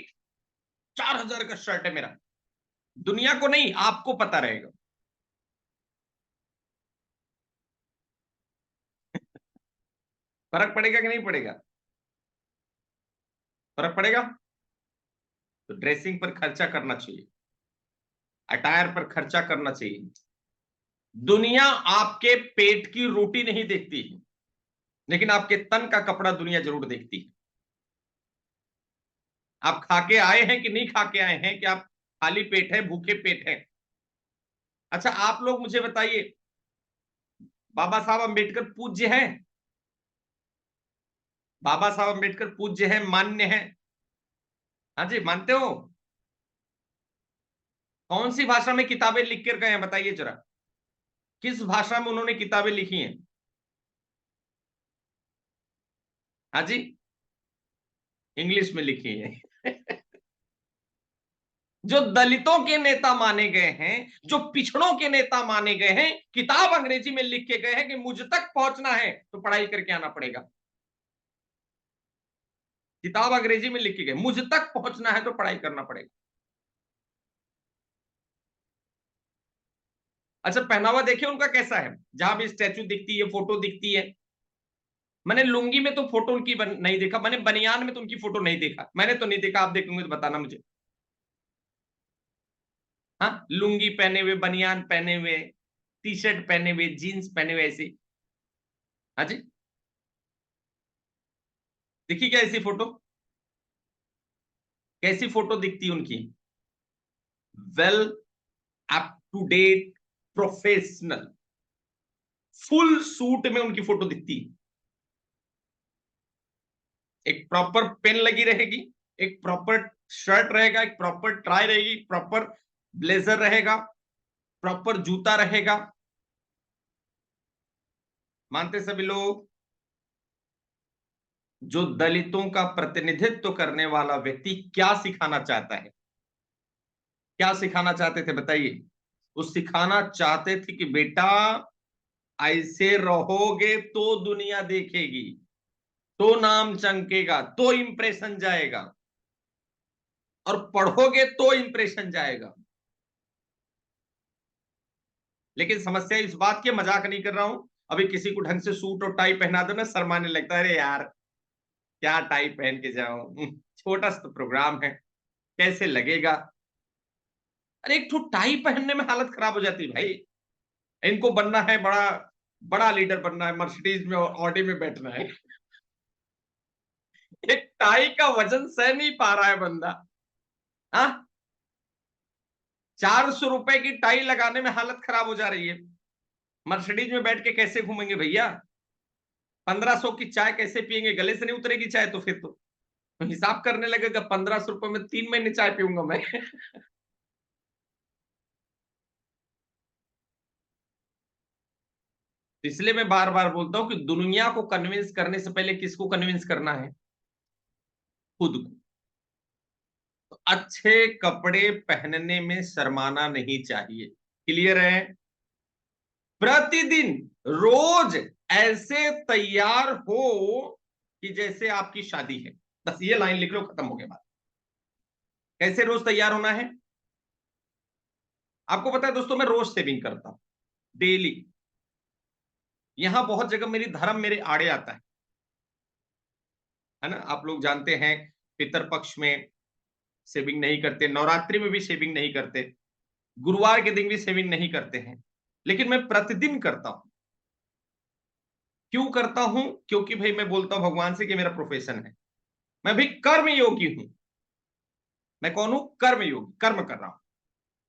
4,000 का शर्ट है मेरा, दुनिया को नहीं, आपको पता रहेगा। फर्क पड़ेगा कि नहीं पड़ेगा? फर्क पड़ेगा। तो ड्रेसिंग पर खर्चा करना चाहिए, अटायर पर खर्चा करना चाहिए। दुनिया आपके पेट की रोटी नहीं देखती है, लेकिन आपके तन का कपड़ा दुनिया जरूर देखती है। आप खा के आए हैं कि नहीं खा के आए हैं, कि आप खाली पेट है, भूखे पेट है? अच्छा, आप लोग मुझे बताइए, बाबा साहब अंबेडकर पूज्य हैं? बाबा साहब अंबेडकर पूज्य हैं, मान्य हैं? हाँ जी, मानते हो? कौन सी भाषा में किताबें लिख कर गए हैं, बताइए जरा। किस भाषा में उन्होंने किताबें लिखी हैं? हाँ जी, इंग्लिश में लिखी है। जो दलितों के नेता माने गए हैं, जो पिछड़ों के नेता माने गए हैं, किताब अंग्रेजी में लिख के गए हैं कि मुझ तक पहुंचना है तो पढ़ाई करके आना पड़ेगा। किताब अंग्रेजी में लिख के गए, मुझ तक पहुंचना है तो पढ़ाई करना पड़ेगा। अच्छा, पहनावा देखिए उनका कैसा है, जहां भी स्टैचू दिखती है, फोटो दिखती है। मैंने लुंगी में तो फोटो उनकी नहीं देखा, मैंने बनियान में तो उनकी फोटो नहीं देखा, मैंने तो नहीं देखा, आप देख लूंगे तो बताना मुझे। हाँ, लुंगी पहने हुए, बनियान पहने हुए, टी शर्ट पहने हुए, जीन्स पहने हुए, ऐसी। हाँ जी, दिखी क्या ऐसी फोटो? कैसी फोटो दिखती है उनकी? Well, up to date, professional, full suit में उनकी फोटो दिखती है। एक प्रॉपर पेन लगी रहेगी, एक प्रॉपर शर्ट रहेगा, एक प्रॉपर टाई रहेगी, प्रॉपर ब्लेजर रहेगा, प्रॉपर जूता रहेगा। मानते सभी लोग? जो दलितों का प्रतिनिधित्व करने वाला व्यक्ति क्या सिखाना चाहता है, क्या सिखाना चाहते थे बताइए? वो सिखाना चाहते थे कि बेटा, ऐसे रहोगे तो दुनिया देखेगी, तो नाम चमकेगा, तो इंप्रेशन जाएगा, और पढ़ोगे तो इंप्रेशन जाएगा। लेकिन समस्या इस बात की, मजाक नहीं कर रहा हूं, अभी किसी को ढंग से सूट और टाई पहना दो ना, शर्माने लगता है, अरे यार क्या टाई पहन के जाऊं, छोटा सा तो प्रोग्राम है, कैसे लगेगा। अरे एक तो टाई पहनने में हालत खराब हो जाती है भाई। इनको बनना है बड़ा, बड़ा लीडर बनना है, मर्सिडीज में और ऑडी में बैठना है। एक टाई का वजन सह नहीं पा रहा है बंदा। हाँ, 400 रुपए की टाई लगाने में हालत खराब हो जा रही है। मर्सिडीज में बैठ के कैसे घूमेंगे भैया? 1,500 की चाय कैसे पियेंगे? गले से नहीं उतरेगी चाय तो फिर तो हिसाब करने लगेगा, 1,500 रुपए में 3 महीने चाय पीऊंगा मैं। इसलिए मैं बार बार बोलता हूं कि दुनिया को कन्विंस करने से पहले किसको कन्विंस करना है? खुद को। तो अच्छे कपड़े पहनने में शर्माना नहीं चाहिए। क्लियर है? प्रतिदिन, रोज ऐसे तैयार हो कि जैसे आपकी शादी है। बस ये लाइन लिख लो, खत्म हो गया बात। कैसे रोज तैयार होना है? आपको पता है दोस्तों, मैं रोज सेविंग करता हूं, डेली। यहां बहुत जगह मेरी धर्म मेरे आड़े आता है ना, आप लोग जानते हैं, पितरपक्ष में सेविंग नहीं करते, नवरात्रि में भी सेविंग नहीं करते, गुरुवार के दिन भी सेविंग नहीं करते हैं, लेकिन मैं प्रतिदिन करता हूं। क्यों करता हूं? क्योंकि भाई मैं बोलता हूं भगवान से कि मेरा प्रोफेशन है, मैं भी कर्म योगी हूं। मैं कौन हूं? कर्म योगी, कर्म कर रहा हूं।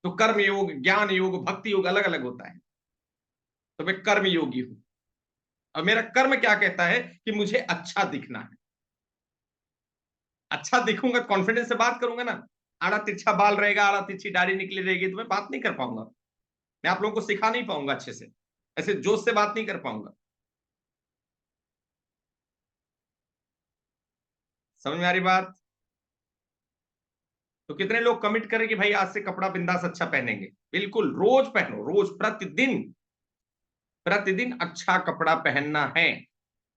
तो कर्म योग, ज्ञान योग, भक्ति योग अलग अलग होता है। तो मैं कर्म योगी हूं, और मेरा कर्म क्या कहता है कि मुझे अच्छा दिखना है। अच्छा दिखूंगा, कॉन्फिडेंस से बात करूंगा ना। आड़ा तिरछा बाल रहेगा, आड़ा तिरछी दाढ़ी निकली रहेगी, तो मैं बात नहीं कर पाऊंगा, मैं आप लोगों को सिखा नहीं पाऊंगा अच्छे से। ऐसे जोश से बात नहीं कर पाऊंगा। समझ में आ रही बात? तो कितने लोग कमिट करें कि भाई आज से कपड़ा बिंदास अच्छा पहनेंगे? बिल्कुल, रोज पहनो, रोज, प्रतिदिन, प्रतिदिन अच्छा कपड़ा पहनना है।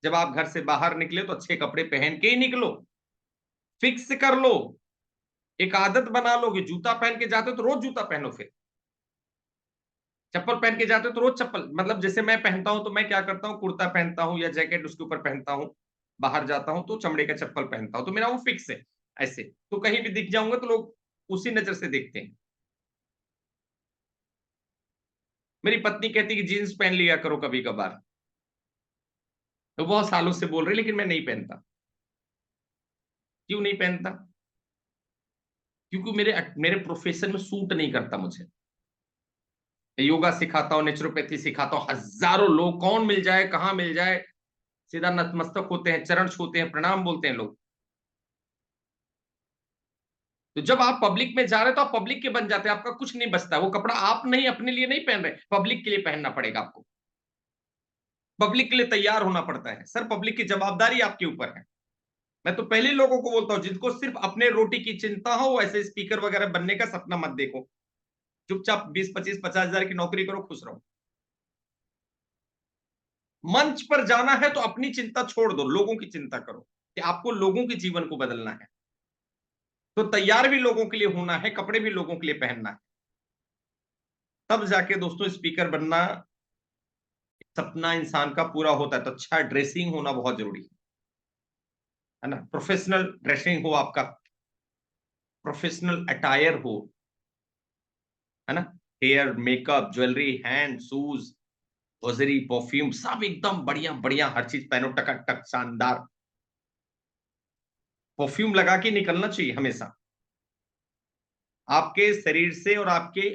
जब आप घर से बाहर निकले तो अच्छे कपड़े पहन के ही निकलो। फिक्स कर लो, एक आदत बना लो कि जूता पहन के जाते हो तो रोज जूता पहनो, फिर चप्पल पहन के जाते हो तो रोज चप्पल। मतलब जैसे मैं पहनता हूं तो मैं क्या करता हूं, कुर्ता पहनता हूं या जैकेट उसके ऊपर पहनता हूं, बाहर जाता हूं तो चमड़े का चप्पल पहनता हूं, तो मेरा वो फिक्स है। ऐसे तो कहीं भी दिख जाऊंगा तो लोग उसी नजर से देखते हैं। मेरी पत्नी कहती कि जीन्स पहन लिया करो कभी कभार, तो बहुत सालों से बोल रही, लेकिन मैं नहीं पहनता। क्यों नहीं पहनता? क्योंकि मेरे मेरे प्रोफेशन में सूट नहीं करता मुझे। योगा सिखाता हूँ, नेचुरोपैथी सिखाता हूँ, हजारों लोग, कौन मिल जाए, कहां मिल जाए, सीधा नतमस्तक होते हैं, चरण छूते हैं, प्रणाम बोलते हैं लोग। तो जब आप पब्लिक में जा रहे हो तो आप पब्लिक के बन जाते हैं, आपका कुछ नहीं बचता। वो कपड़ा आप नहीं, अपने लिए नहीं पहन रहे, पब्लिक के लिए पहनना पड़ेगा आपको। पब्लिक के लिए तैयार होना पड़ता है सर, पब्लिक की जवाबदारी आपके ऊपर है। मैं तो पहले लोगों को बोलता हूं, जिनको सिर्फ अपने रोटी की चिंता हो, वैसे स्पीकर वगैरह बनने का सपना मत देखो। चुपचाप 20-25-50 हजार की नौकरी करो, खुश रहो। मंच पर जाना है तो अपनी चिंता छोड़ दो, लोगों की चिंता करो कि आपको लोगों के जीवन को बदलना है। तो तैयार भी लोगों के लिए होना है, कपड़े भी लोगों के लिए पहनना है। तब जाके दोस्तों स्पीकर बनना, सपना इंसान का पूरा होता है। तो अच्छा ड्रेसिंग होना बहुत जरूरी है ना, प्रोफेशनल ड्रेसिंग हो आपका, प्रोफेशनल अटायर हो, है ना, hair, makeup, jewellery, hand, shoes, hosiery, perfume, सब एकदम बढ़िया बढ़िया, हर चीज पहनो टकाटक शानदार। परफ्यूम लगा के निकलना चाहिए हमेशा, आपके शरीर से और आपके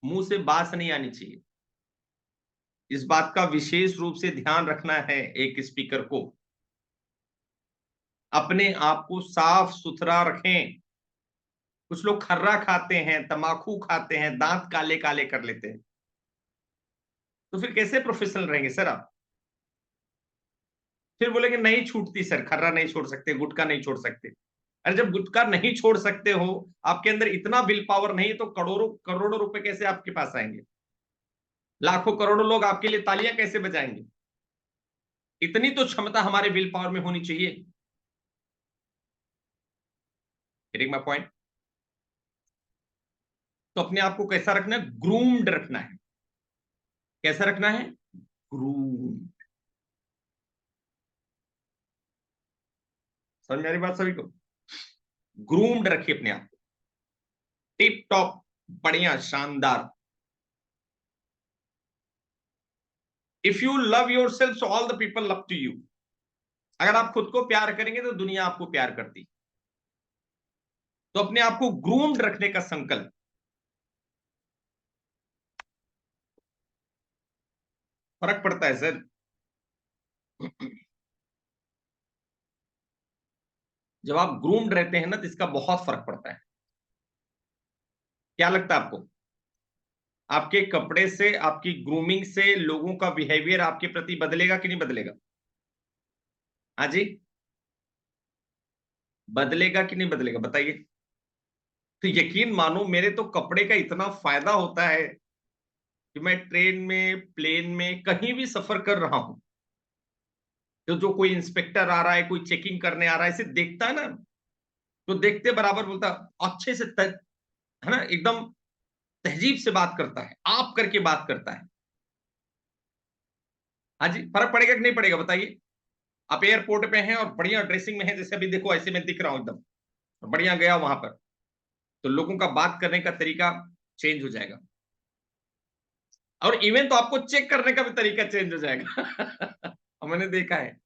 मुंह से बास नहीं आनी चाहिए। इस बात का विशेष रूप से ध्यान रखना है एक स्पीकर को। अपने आप को साफ सुथरा रखें। कुछ लोग खर्रा खाते हैं, तमाकू खाते हैं, दांत काले काले कर लेते हैं, तो फिर कैसे प्रोफेशनल रहेंगे सर आप? फिर बोलेंगे नहीं छूटती सर, खर्रा नहीं छोड़ सकते, गुटखा नहीं छोड़ सकते। अरे जब गुटखा नहीं छोड़ सकते हो, आपके अंदर इतना विल पावर नहीं, तो करोड़ों करोड़ों रुपए कैसे आपके पास आएंगे? लाखों करोड़ों लोग आपके लिए तालियां कैसे बजाएंगे? इतनी तो क्षमता हमारे विल पावर में होनी चाहिए। Getting my point? तो अपने आप को कैसा रखना है? ग्रूम्ड रखना है। कैसा रखना है? ग्रूम। समझ में आ रही बात सभी को? ग्रूम्ड रखिए अपने आप को, टिप टॉप, बढ़िया शानदार। If you love yourself so all the people love to you. अगर आप खुद को प्यार करेंगे तो दुनिया आपको प्यार करती। तो अपने आप को ग्रूम्ड रखने का संकल्प। फर्क पड़ता है सर। जब आप ग्रूम्ड रहते हैं ना तो इसका बहुत फर्क पड़ता है। क्या लगता है आपको? आपके कपड़े से, आपकी ग्रूमिंग से लोगों का बिहेवियर आपके प्रति बदलेगा कि नहीं बदलेगा? हाँ जी, बदलेगा कि नहीं बदलेगा बताइए? तो यकीन मानो, मेरे तो कपड़े का इतना फायदा होता है कि मैं ट्रेन में, प्लेन में, कहीं भी सफर कर रहा हूं, तो जो कोई इंस्पेक्टर आ रहा है, कोई चेकिंग करने आ रहा है, इसे देखता है ना, तो देखते बराबर बोलता अच्छे से है ना, एकदम तहजीब से बात करता है, आप करके बात करता है। हाँ जी, फर्क पड़ेगा कि नहीं पड़ेगा बताइए? आप एयरपोर्ट पे हैं और बढ़िया ड्रेसिंग में हैं, जैसे अभी देखो ऐसे मैं दिख रहा हूं एकदम बढ़िया, गया वहां पर, तो लोगों का बात करने का तरीका चेंज हो जाएगा। और इवन तो आपको चेक करने का भी तरीका चेंज हो जाएगा। मैंने देखा है,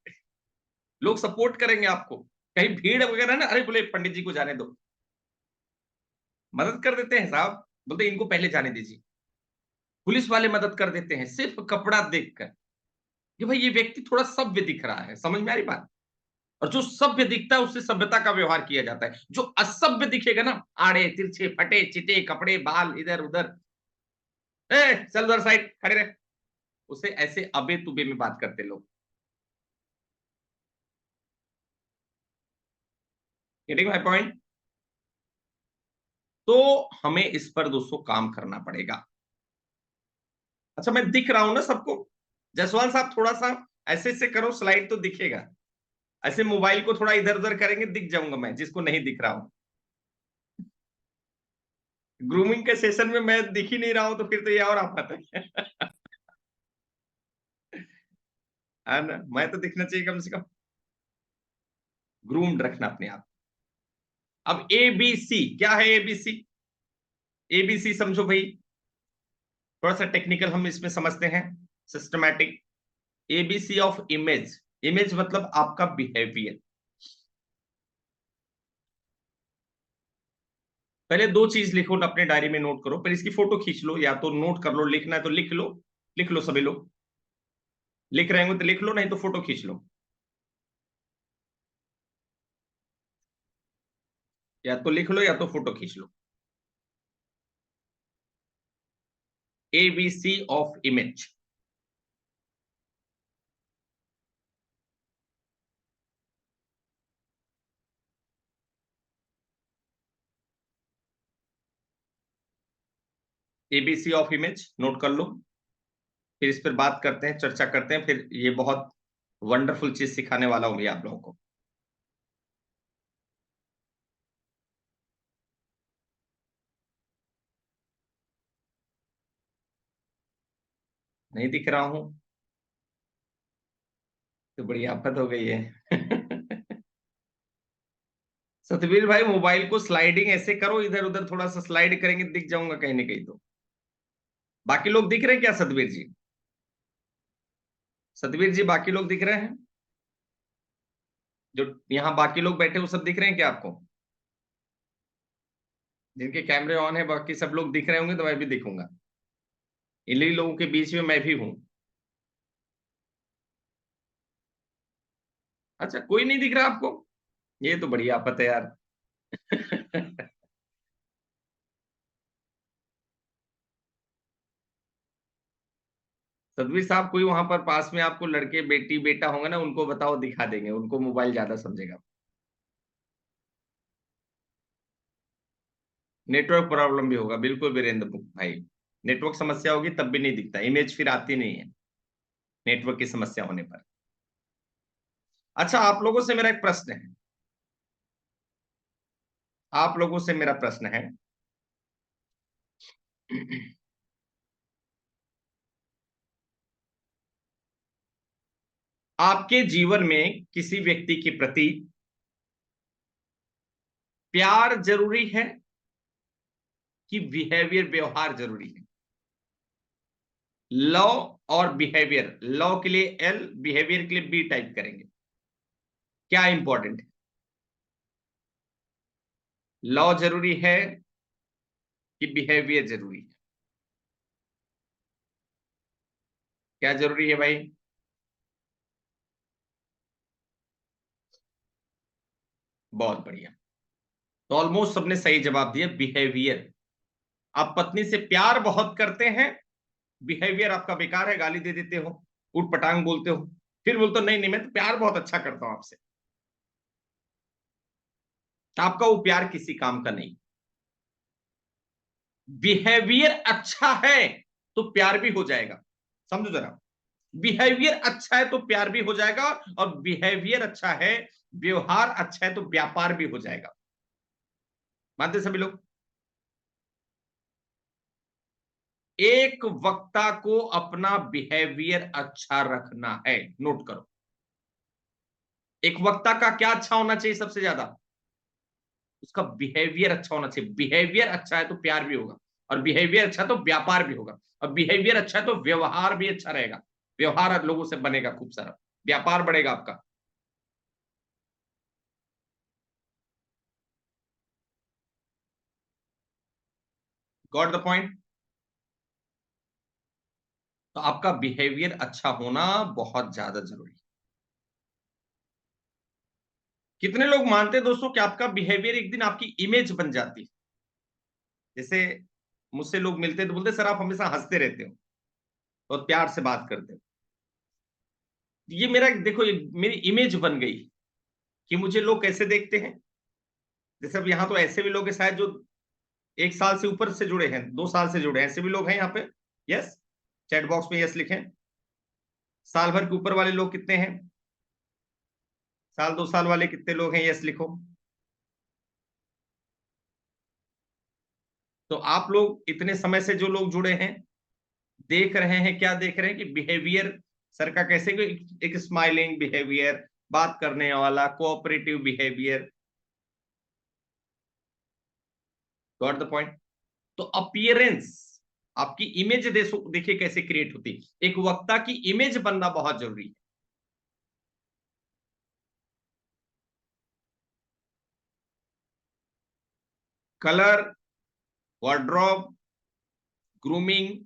लोग सपोर्ट करेंगे आपको। कहीं भीड़ वगैरह ना, अरे बोले पंडित जी को जाने दो, मदद कर देते हैं साहब, बोलते इनको पहले जाने दीजिए। पुलिस वाले मदद कर देते हैं सिर्फ कपड़ा देखकर कि भाई ये व्यक्ति थोड़ा सभ्य दिख रहा है। समझ में आ रही बात? और जो सभ्य दिखता है उससे सभ्यता का व्यवहार किया जाता है। जो असभ्य दिखेगा ना, आड़े तिरछे फटे चिटे कपड़े, बाल इधर उधर, चल उधर साइड खड़े रहे, उसे ऐसे अबे तुबे में बात करते लोग। Getting my point? तो हमें इस पर दोस्तों काम करना पड़ेगा। अच्छा मैं दिख रहा हूं ना सबको? जायसवाल साहब थोड़ा सा ऐसे ऐसे करो, स्लाइड तो दिखेगा। ऐसे मोबाइल को थोड़ा इधर उधर करेंगे दिख जाऊंगा मैं, जिसको नहीं दिख रहा हूं। ग्रूमिंग के सेशन में मैं दिख ही नहीं रहा हूं तो फिर तो ये और आफत है। है ना? मैं तो दिखना चाहिए कम से कम। ग्रूम्ड रखना अपने आप। अब एबीसी क्या है? एबीसी, एबीसी समझो भाई, थोड़ा सा टेक्निकल हम इसमें समझते हैं, systematic. ABC of image, image मतलब आपका बिहेवियर। पहले दो चीज लिखो, अपने डायरी में नोट करो, पहले इसकी फोटो खींच लो, या तो नोट कर लो, लिखना है तो लिख लो। लिख लो सभी लोग, लिख रहे हो तो लिख लो, नहीं तो फोटो खींच लो। या तो लिख लो या तो फोटो खींच लो। ABC of image. ABC of image note कर लो, फिर इस पर बात करते हैं, चर्चा करते हैं, फिर ये बहुत वंडरफुल चीज सिखाने वाला हूं आप लोगों को। नहीं दिख रहा हूं तो बड़ी आफत हो गई है। सतवीर भाई मोबाइल को स्लाइडिंग ऐसे करो, इधर उधर थोड़ा सा स्लाइड करेंगे दिख जाऊंगा कहीं ना कहीं तो। बाकी लोग दिख रहे हैं क्या सतवीर जी? सतवीर जी बाकी लोग दिख रहे हैं? जो यहाँ बाकी लोग बैठे वो सब दिख रहे हैं क्या आपको? जिनके कैमरे ऑन है बाकी सब लोग दिख रहे होंगे तो मैं भी दिखूंगा। इन्हीं लोगों के बीच में मैं भी हूं। अच्छा कोई नहीं दिख रहा आपको? ये तो बड़ी आफत है यार। सतवीर साहब कोई वहां पर पास में आपको लड़के बेटी बेटा होंगे ना, उनको बताओ दिखा देंगे, उनको मोबाइल ज्यादा समझेगा। नेटवर्क प्रॉब्लम भी होगा बिल्कुल वीरेंद्र भाई। नेटवर्क समस्या होगी तब भी नहीं दिखता, इमेज फिर आती नहीं है नेटवर्क की समस्या होने पर। अच्छा आप लोगों से मेरा एक प्रश्न है, आप लोगों से मेरा प्रश्न है। आपके जीवन में किसी व्यक्ति के प्रति प्यार जरूरी है कि बिहेवियर व्यवहार जरूरी है? लव और बिहेवियर, लव के लिए एल, बिहेवियर के लिए बी टाइप करेंगे। क्या इंपॉर्टेंट है? लव जरूरी है कि बिहेवियर जरूरी है? क्या जरूरी है भाई? बहुत बढ़िया, तो ऑलमोस्ट सबने सही जवाब दिया, बिहेवियर। आप पत्नी से प्यार बहुत करते हैं, बिहेवियर आपका बेकार है, गाली दे देते हो, उठ पटांग बोलते हो, फिर बोलते हो नहीं नहीं मैं तो प्यार बहुत अच्छा करता हूं आपसे। आपका वो प्यार किसी काम का नहीं। बिहेवियर अच्छा है तो प्यार भी हो जाएगा, समझो जरा। बिहेवियर अच्छा है तो प्यार भी हो जाएगा, और बिहेवियर अच्छा है, व्यवहार अच्छा है तो व्यापार भी हो जाएगा। मानते सभी लोग? एक वक्ता को अपना बिहेवियर अच्छा रखना है, नोट करो। एक वक्ता का क्या अच्छा होना चाहिए सबसे ज्यादा? उसका बिहेवियर अच्छा होना चाहिए। बिहेवियर अच्छा है तो प्यार भी होगा, और बिहेवियर अच्छा तो व्यापार भी होगा, और बिहेवियर अच्छा है तो व्यवहार भी अच्छा रहेगा। व्यवहार लोगों से बनेगा खूब सारा, व्यापार बढ़ेगा आपका। Got the point? तो आपका बिहेवियर अच्छा होना बहुत ज्यादा जरूरी है। कितने लोग मानते हैं दोस्तों कि आपका बिहेवियर एक दिन आपकी इमेज बन जाती है? जैसे मुझसे लोग मिलते तो बोलते सर आप हमेशा हंसते रहते हो और प्यार से बात करते हो। ये मेरा देखो, मेरी इमेज बन गई कि मुझे लोग कैसे देखते हैं। जैसे अब यहाँ तो ऐसे भी लोग हैं शायद जो 1 साल से ऊपर से जुड़े हैं, 2 साल से जुड़े हैं, ऐसे भी लोग हैं यहाँ पे। यस, चैट बॉक्स में यस लिखें। साल भर के ऊपर वाले लोग कितने हैं? साल 2 साल वाले कितने लोग हैं? यस लिखो। तो आप लोग इतने समय से जो लोग जुड़े हैं, देख रहे हैं, क्या देख रहे हैं कि बिहेवियर सर का कैसे, एक स्माइलिंग बिहेवियर, बात करने वाला, cooperative behaviour. Got the point? तो अपीयरेंस, आपकी इमेज देखिए कैसे क्रिएट होती है। एक वक्ता की इमेज बनना बहुत जरूरी है। कलर, वार्डरोब, ग्रूमिंग,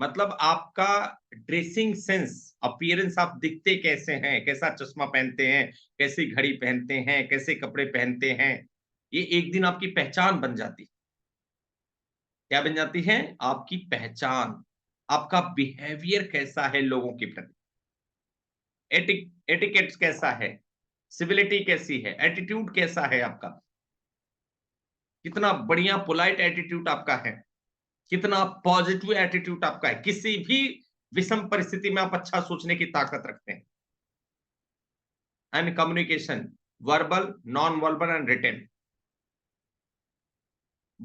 मतलब आपका ड्रेसिंग सेंस, अपीयरेंस, आप दिखते कैसे हैं, कैसा चश्मा पहनते हैं, कैसी घड़ी पहनते हैं, कैसे कपड़े पहनते हैं, ये एक दिन आपकी पहचान बन जाती है। क्या बन जाती है? आपकी पहचान। आपका बिहेवियर कैसा है लोगों के प्रति, एटिकेट्स कैसा है, सिविलिटी कैसी है, एटीट्यूड कैसा है आपका, कितना बढ़िया पोलाइट एटीट्यूड आपका है, कितना पॉजिटिव एटीट्यूड आपका है, किसी भी विषम परिस्थिति में आप अच्छा सोचने की ताकत रखते हैं। And communication, verbal, non verbal and written,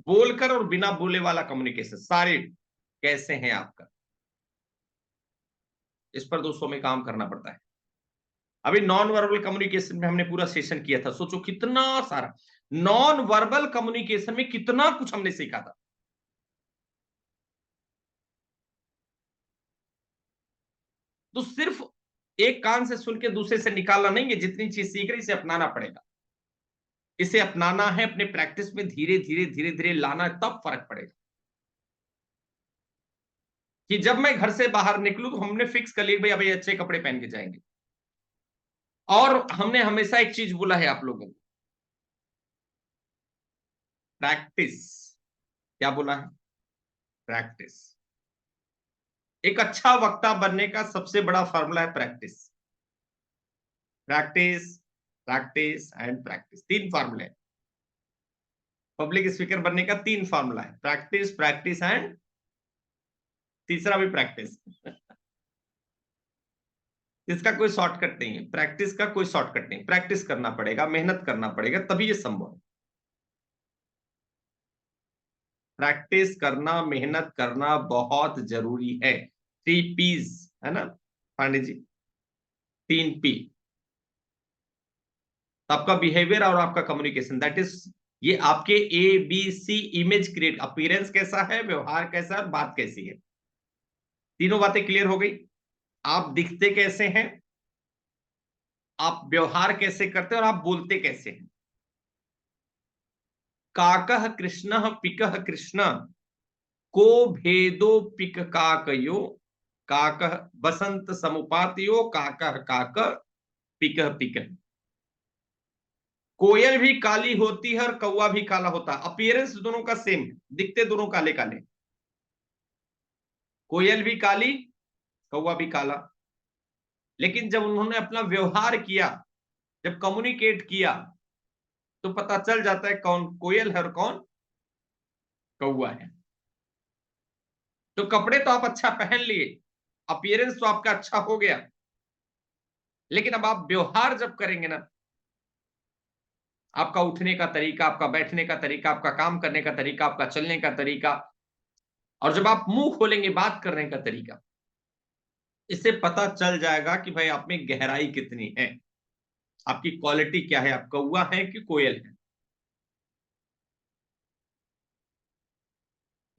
बोलकर और बिना बोले वाला कम्युनिकेशन, सारे कैसे हैं आपका, इस पर दोस्तों में काम करना पड़ता है। अभी नॉन वर्बल कम्युनिकेशन में हमने पूरा सेशन किया था, सोचो कितना सारा नॉन वर्बल कम्युनिकेशन में कितना कुछ हमने सीखा था। तो सिर्फ एक कान से सुन के दूसरे से निकालना नहीं है, जितनी चीज सीख रहे इसे अपनाना पड़ेगा। इसे अपनाना है, अपने प्रैक्टिस में धीरे धीरे धीरे धीरे लाना है, तब फर्क पड़ेगा। कि जब मैं घर से बाहर निकलूं तो हमने फिक्स कर लिया भाई अभी अच्छे कपड़े पहन के जाएंगे। और हमने हमेशा एक चीज बोला है आप लोगों को, प्रैक्टिस। क्या बोला है? प्रैक्टिस। एक अच्छा वक्ता बनने का सबसे बड़ा फॉर्मूला है practice. Practice, practice and practice, 3 फॉर्मूले। पब्लिक स्पीकर बनने का 3 फॉर्मूला है, प्रैक्टिस, प्रैक्टिस एंड तीसरा भी प्रैक्टिस। इसका कोई शॉर्टकट नहीं है, प्रैक्टिस का कोई शॉर्टकट नहीं, प्रैक्टिस करना पड़ेगा, मेहनत करना पड़ेगा, तभी ये संभव है। प्रैक्टिस करना, मेहनत करना बहुत जरूरी है। 3 P's है ना पांडे जी? 3 P, आपका बिहेवियर और आपका कम्युनिकेशन, दैट इज, ये आपके ABC इमेज क्रिएट, अपीयरेंस कैसा है, व्यवहार कैसा है, बात कैसी है। तीनों बातें क्लियर हो गई। आप दिखते कैसे हैं, आप व्यवहार कैसे करते हैं और आप बोलते कैसे हैं। काकः कृष्णः पिकः कृष्ण को भेदो पिक काकयो, काकः बसंत समुपातयो, काकः काक पिकः पिक। कोयल भी काली होती है और कौवा भी काला होता है, अपीयरेंस दोनों का सेम है, दिखते दोनों काले काले। कोयल भी काली, कौवा भी काला। लेकिन जब उन्होंने अपना व्यवहार किया, जब कम्युनिकेट किया, तो पता चल जाता है कौन कोयल है और कौन कौवा है। तो कपड़े तो आप अच्छा पहन लिए, अपीयरेंस तो आपका अच्छा हो गया, लेकिन अब आप व्यवहार जब करेंगे ना, आपका उठने का तरीका, आपका बैठने का तरीका, आपका काम करने का तरीका, आपका चलने का तरीका, और जब आप मुंह खोलेंगे बात करने का तरीका, इससे पता चल जाएगा कि भाई आप में गहराई कितनी है, आपकी क्वालिटी क्या है, आप कौवा है कि कोयल है।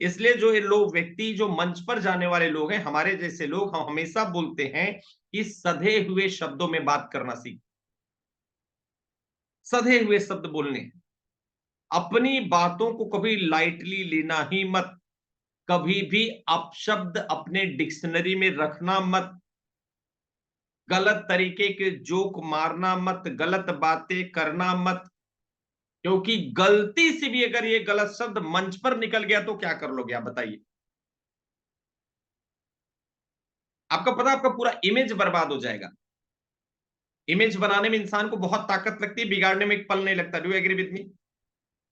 इसलिए जो ये लोग व्यक्ति, जो मंच पर जाने वाले लोग हैं, हमारे जैसे लोग, हम हमेशा बोलते हैं कि सधे हुए शब्दों में बात करना सीख, सधे हुए शब्द बोलने हैं। अपनी बातों को कभी लाइटली लेना ही मत, कभी भी अपशब्द अपने डिक्शनरी में रखना मत, गलत तरीके के जोक मारना मत, गलत बातें करना मत। क्योंकि गलती से भी अगर ये गलत शब्द मंच पर निकल गया तो क्या कर लोगे आप बताइए। आपका पता, आपका पूरा इमेज बर्बाद हो जाएगा। इमेज बनाने में इंसान को बहुत ताकत लगती है, बिगाड़ने में एक पल नहीं लगता। Do you agree with me?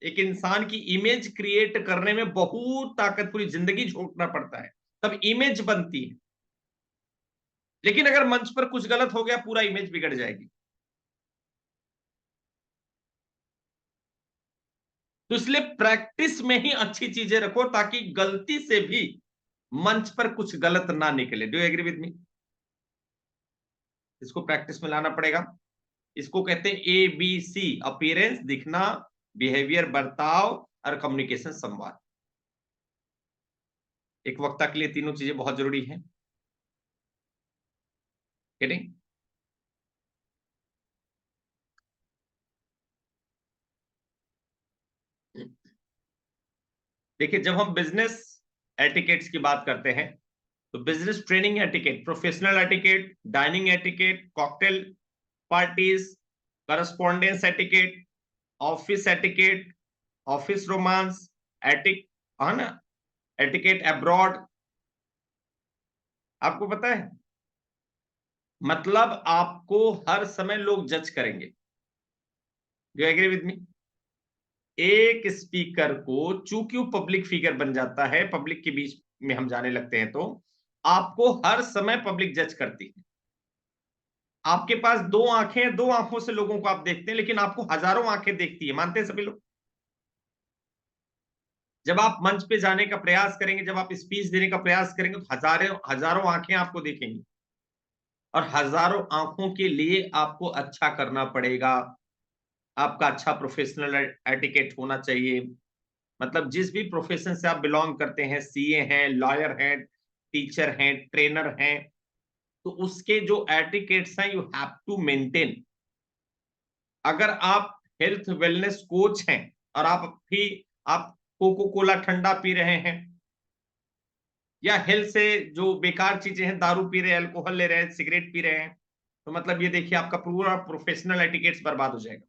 एक इंसान की इमेज क्रिएट करने में बहुत ताकत, पूरी जिंदगी झोंकना पड़ता है, तब इमेज बनती है। लेकिन अगर मंच पर कुछ गलत हो गया, पूरा इमेज बिगड़ जाएगी। तो इसलिए प्रैक्टिस में ही अच्छी चीजें रखो, ताकि गलती से भी मंच पर कुछ गलत ना निकले। Do you agree with me? इसको प्रैक्टिस में लाना पड़ेगा। इसको कहते हैं ABC, अपीयरेंस दिखना, बिहेवियर बर्ताव, और कम्युनिकेशन संवाद। एक वक्ता के लिए तीनों चीजें बहुत जरूरी हैं। नहीं? देखिए, जब हम बिजनेस एटिकेट्स की बात करते हैं, तो business training etiquette, professional etiquette, dining etiquette, cocktail parties, correspondence etiquette, office etiquette, office romance, attic है ना, एटिकेट अब्रॉड। आपको पता है, मतलब आपको हर समय लोग जज करेंगे। You agree with me? एक स्पीकर को चूंकि वो पब्लिक फिगर बन जाता है, पब्लिक के बीच में हम जाने लगते हैं, तो आपको हर समय पब्लिक जज करती है। आपके पास दो आंखें हैं, दो आंखों से लोगों को आप देखते हैं, लेकिन आपको हजारों आंखें देखती है। मानते हैं सभी लोग? जब आप मंच पे जाने का प्रयास करेंगे, जब आप स्पीच देने का प्रयास करेंगे, तो हजारों हजारों आंखें आपको देखेंगी, और हजारों आंखों के लिए आपको अच्छा करना पड़ेगा। आपका अच्छा प्रोफेशनल एटिकेट होना चाहिए। मतलब जिस भी प्रोफेशन से आप बिलोंग करते हैं, CA हैं, लॉयर हैं, टीचर हैं, ट्रेनर हैं, तो उसके जो एटिकेट्स हैं, यू हैव टू मेंटेन। अगर आप हेल्थ वेलनेस कोच हैं, और आप कोको कोला ठंडा पी रहे हैं, या हेल्थ से जो बेकार चीजें हैं, दारू पी रहे हैं, अल्कोहल ले रहे हैं, सिगरेट पी रहे हैं, तो मतलब ये देखिए, आपका पूरा प्रोफेशनल एटिकेट्स बर्बाद हो जाएगा।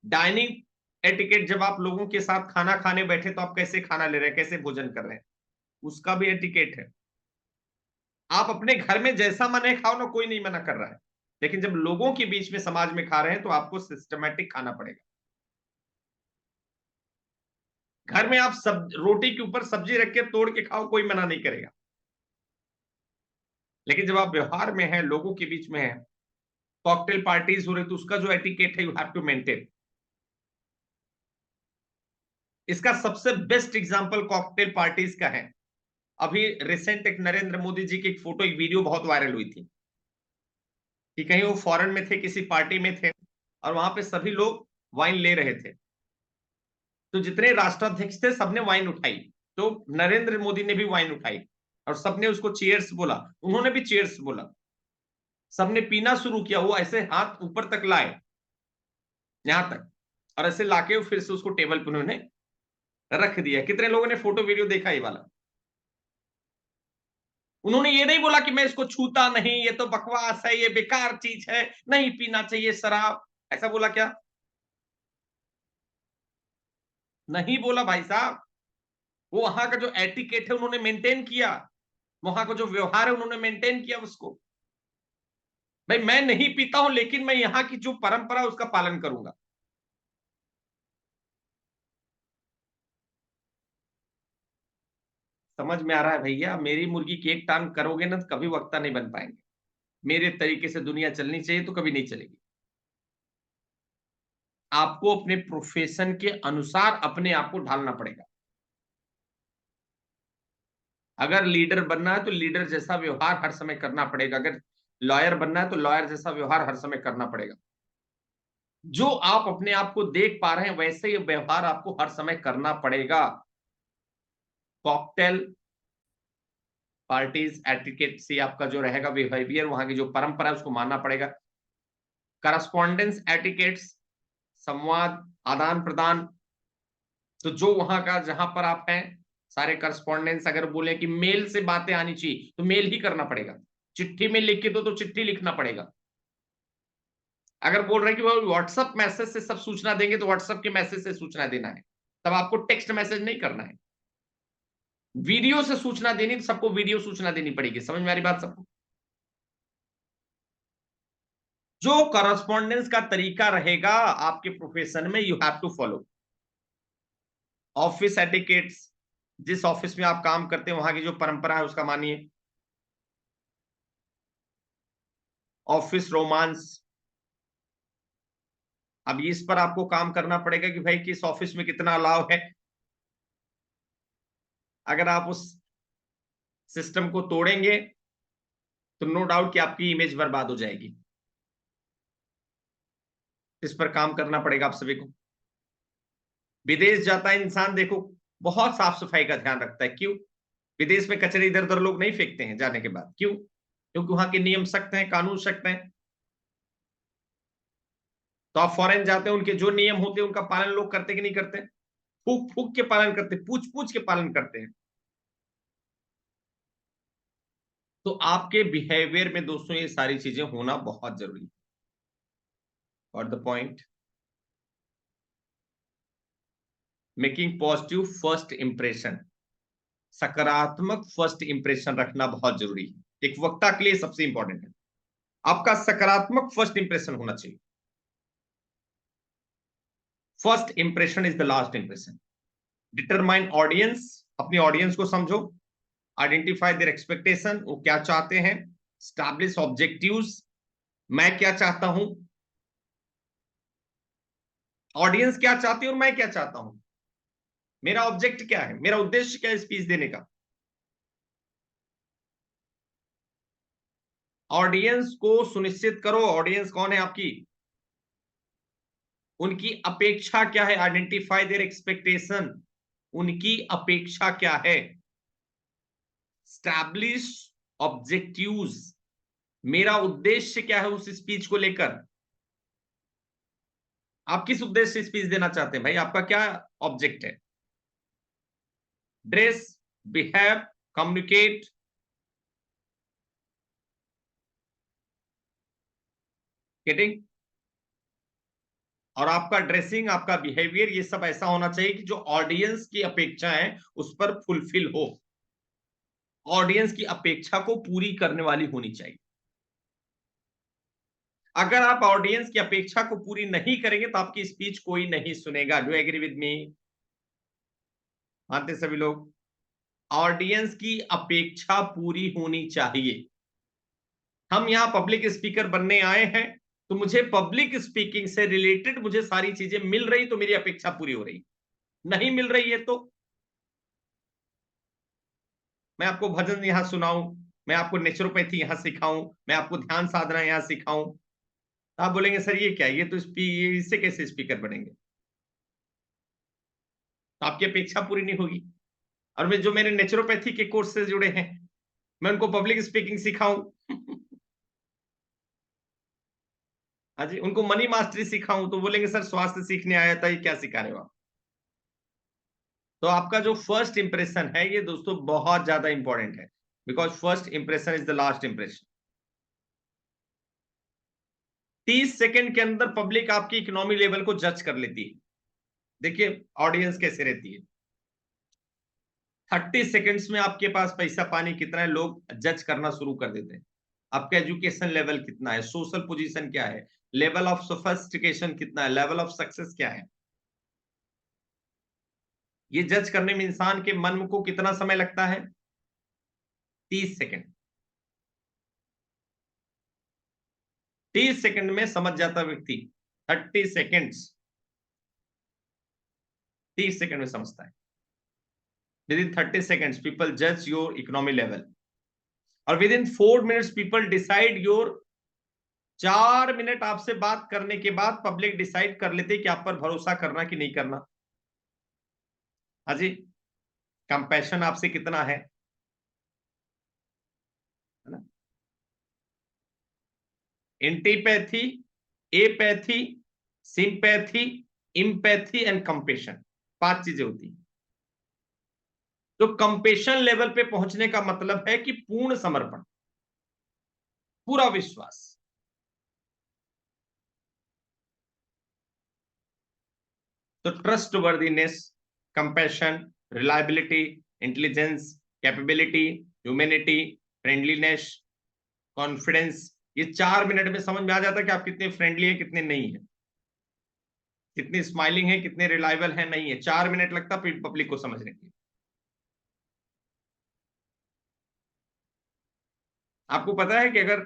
डाइनिंग एटिकेट, जब आप लोगों के साथ खाना खाने बैठे, तो आप कैसे खाना ले रहे हैं, कैसे भोजन कर रहे हैं, उसका भी एटिकेट है। आप अपने घर में जैसा मन है खाओ ना, कोई नहीं मना कर रहा है, लेकिन जब लोगों के बीच में समाज में खा रहे हैं, तो आपको सिस्टमैटिक खाना पड़ेगा। घर में आप सब रोटी के ऊपर सब्जी रख के तोड़ के खाओ, कोई मना नहीं करेगा। लेकिन जब आप व्यवहार में हैं, लोगों के बीच में हैं, कॉकटेल पार्टीज हो रही, तो उसका जो एटिकेट है, यू हैव टू मेंटेन। इसका सबसे बेस्ट एग्जांपल कॉकटेल पार्टीज का है। अभी रिसेंट एक नरेंद्र मोदी जी की एक फोटो, एक वीडियो बहुत वायरल हुई थी, कि कहीं वो फॉरेन में थे, किसी पार्टी में थे, और वहां पे सभी लोग वाइन ले रहे थे। तो जितने राष्ट्राध्यक्ष थे, सबने वाइन उठाई, तो नरेंद्र मोदी ने भी वाइन उठाई, और सबने उसको चीयर्स बोला, उन्होंने भी चीयर्स बोला। सबने पीना शुरू किया, वो ऐसे हाथ ऊपर तक लाए, यहां तक, और ऐसे लाके फिर से उसको टेबल पर उन्होंने रख दिया। कितने लोगों ने फोटो वीडियो देखा ये वाला? उन्होंने ये नहीं बोला कि मैं इसको छूता नहीं, ये तो बकवास है, ये बेकार चीज है, नहीं पीना चाहिए शराब, ऐसा बोला क्या? नहीं बोला भाई साहब। वो वहां का जो एटिकेट है, उन्होंने मेंटेन किया। वहां का जो व्यवहार है, उन्होंने मेंटेन किया उसको। भाई, मैं नहीं पीता हूं, लेकिन मैं यहाँ की जो परंपरा है, उसका पालन करूंगा। समझ में आ रहा है भैया? मेरी मुर्गी की एक टांग करोगे ना, तो कभी वक्ता नहीं बन पाएंगे। मेरे तरीके से दुनिया चलनी चाहिए, तो कभी नहीं चलेगी। आपको अपने प्रोफेशन के अनुसार अपने आप को ढालना पड़ेगा। अगर लीडर बनना है, तो लीडर जैसा व्यवहार हर समय करना पड़ेगा। अगर लॉयर बनना है, तो लॉयर जैसा व्यवहार हर समय करना पड़ेगा। जो आप अपने आप को देख पा रहे हैं, वैसे ही व्यवहार आपको हर समय करना पड़ेगा। कॉकटेल पार्टीज एटिकेट से आपका जो रहेगा बिहेवियर, वहां की जो परंपरा है, उसको मानना पड़ेगा। करस्पॉन्डेंस एटिकेट्स, संवाद, आदान प्रदान, तो जो वहां का, जहां पर आप हैं, सारे करस्पॉन्डेंस, अगर बोले कि मेल से बातें आनी चाहिए, तो मेल ही करना पड़ेगा। चिट्ठी में लिख के दो, तो चिट्ठी लिखना पड़ेगा। अगर बोल रहे हैं कि वो व्हाट्सएप मैसेज से सब सूचना देंगे तो व्हाट्सएप के मैसेज से सूचना देना है, तब आपको टेक्स्ट मैसेज नहीं करना है। वीडियो से सूचना देनी तो सबको वीडियो सूचना देनी पड़ेगी। समझ में आ रही बात सबको? जो करस्पॉन्डेंस का तरीका रहेगा आपके प्रोफेशन में, you have to follow. Office etiquettes, जिस ऑफिस में आप काम करते हैं वहां की जो परंपरा है उसका मानिए। ऑफिस रोमांस, अब इस पर आपको काम करना पड़ेगा कि भाई किस ऑफिस में कितना अलाव है। अगर आप उस सिस्टम को तोड़ेंगे तो नो डाउट कि आपकी इमेज बर्बाद हो जाएगी। इस पर काम करना पड़ेगा आप सभी को। विदेश जाता है इंसान, देखो बहुत साफ सफाई का ध्यान रखता है। क्यों? विदेश में कचरे इधर उधर लोग नहीं फेंकते हैं जाने के बाद। क्यों? क्योंकि वहां के नियम सख्त हैं, कानून सख्त हैं। तो आप फॉरेन जाते हैं, उनके जो नियम होते हैं उनका पालन लोग करते कि नहीं करते? फूक फूक के पालन करते, पूछ पूछ के पालन करते हैं। तो आपके बिहेवियर में दोस्तों ये सारी चीजें होना बहुत जरूरी है। और the point, making positive first impression, सकारात्मक फर्स्ट इंप्रेशन रखना बहुत जरूरी है। एक वक्ता के लिए सबसे इंपॉर्टेंट है, आपका सकारात्मक फर्स्ट इंप्रेशन होना चाहिए। First impression is the last impression. Determine audience, अपनी ऑडियंस को समझो। आइडेंटिफाई देयर एक्सपेक्टेशन, वो क्या चाहते हैं। स्टैब्लिश ऑब्जेक्टिव्स, मैं क्या चाहता हूं, ऑडियंस क्या चाहती है और मैं क्या चाहता हूं। मेरा ऑब्जेक्ट क्या है, मेरा उद्देश्य क्या है स्पीच देने का। ऑडियंस को सुनिश्चित करो। ऑडियंस कौन है आपकी? उनकी अपेक्षा क्या है? आइडेंटिफाई देयर एक्सपेक्टेशन, उनकी अपेक्षा क्या है। स्टैब्लिश ऑब्जेक्टिव्स, मेरा उद्देश्य क्या है उस स्पीच को लेकर। आप किस उद्देश्य से स्पीच देना चाहते हैं भाई? आपका क्या ऑब्जेक्ट है? Dress, behave, communicate, getting. और आपका ड्रेसिंग, आपका बिहेवियर, ये सब ऐसा होना चाहिए कि जो ऑडियंस की अपेक्षा है उस पर फुलफिल हो। ऑडियंस की अपेक्षा को पूरी करने वाली होनी चाहिए। अगर आप ऑडियंस की अपेक्षा को पूरी नहीं करेंगे तो आपकी स्पीच कोई नहीं सुनेगा। Do agree with me? मानते सभी लोग? ऑडियंस की अपेक्षा पूरी होनी चाहिए। हम यहां पब्लिक स्पीकर बनने आए हैं, तो मुझे पब्लिक स्पीकिंग से रिलेटेड मुझे सारी चीजें मिल रही तो मेरी अपेक्षा पूरी हो रही। नहीं मिल रही है तो मैं आपको भजन यहां सुनाऊं, मैं आपको नेचुरोपैथी यहां सिखाऊं, मैं आपको ध्यान साधना यहां सिखाऊं, तो आप बोलेंगे सर ये क्या है, ये तो ये इससे कैसे स्पीकर बनेंगे? तो आपकी अपेक्षा पूरी नहीं होगी। और मैं जो मेरे नेचुरोपैथी के कोर्स से जुड़े हैं, मैं उनको पब्लिक स्पीकिंग सिखाऊं हाँ जी, उनको मनी मास्टरी सिखाऊं तो बोलेंगे सर स्वास्थ्य सीखने आया था, ये क्या सिखा रहे हो आप? तो आपका जो फर्स्ट इंप्रेशन है ये दोस्तों बहुत ज्यादा इंपॉर्टेंट है, because first impression is the last impression. 30 second के अंदर पब्लिक आपकी इकोनॉमी लेवल को जज कर लेती है। देखिए ऑडियंस कैसे रहती है। 30 सेकंड्स में आपके पास पैसा पानी कितना है लोग जज करना शुरू कर देते हैं। आपका एजुकेशन लेवल कितना है, सोशल पोजीशन क्या है, लेवल ऑफ सोफिस्टिकेशन कितना है, लेवल ऑफ सक्सेस क्या है। ये जज करने में इंसान के मन को कितना समय लगता है? 30 सेकंड। 30 सेकंड में समझ जाता व्यक्ति। 30 सेकंड्स, 30 सेकंड में समझता है। विद इन 30 सेकंड्स पीपल जज योर इकोनॉमी लेवल, और with in 4 minutes people decide your. 4 minute आपसे बात करने के बाद पब्लिक डिसाइड कर लेते कि आप पर भरोसा करना कि नहीं करना। हाँ जी, कंपैशन आपसे कितना है ना? Antipathy, apathy, sympathy, empathy and compassion, 5 चीजें होती हैं। तो कंपेशन लेवल पे पहुंचने का मतलब है कि पूर्ण समर्पण, पूरा विश्वास। तो trust worthiness, compassion, reliability, intelligence, capability, humanity, friendliness, confidence, ये 4 मिनट में समझ में आ जाता है कि आप कितने फ्रेंडली हैं, कितने नहीं है, कितनी स्माइलिंग है, कितने रिलायबल है, नहीं है। 4 मिनट लगता पब्लिक को समझने के लिए। आपको पता है कि अगर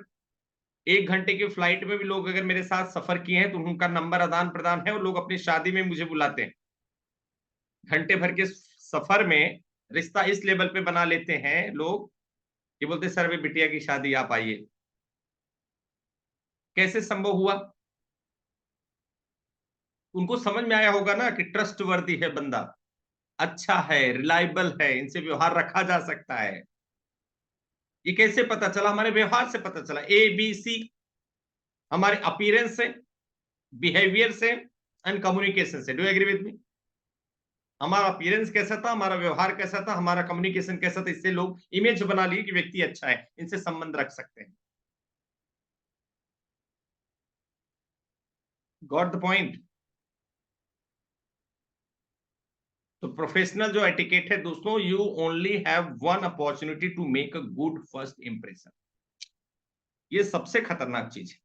1 घंटे की फ्लाइट में भी लोग अगर मेरे साथ सफर किए हैं तो उनका नंबर आदान प्रदान है और लोग अपनी शादी में मुझे बुलाते हैं। घंटे भर के सफर में रिश्ता इस लेवल पे बना लेते हैं लोग कि बोलते सर वे बिटिया की शादी आप आइए। कैसे संभव हुआ? उनको समझ में आया होगा ना कि ट्रस्ट वर्दी है बंदा, अच्छा है, रिलायबल है, इनसे व्यवहार रखा जा सकता है। ये कैसे पता चला? हमारे व्यवहार से पता चला। ABC, हमारे अपीयरेंस से, बिहेवियर से एंड कम्युनिकेशन से। Do you agree with me? हमारा अपीयरेंस कैसा था, हमारा व्यवहार कैसा था, हमारा कम्युनिकेशन कैसा था, इससे लोग इमेज बना लिए कि व्यक्ति अच्छा है, इनसे संबंध रख सकते हैं। Got the point? तो प्रोफेशनल जो एटिकेट है दोस्तों, you only have one opportunity to make a good first impression. ये सबसे खतरनाक चीज है।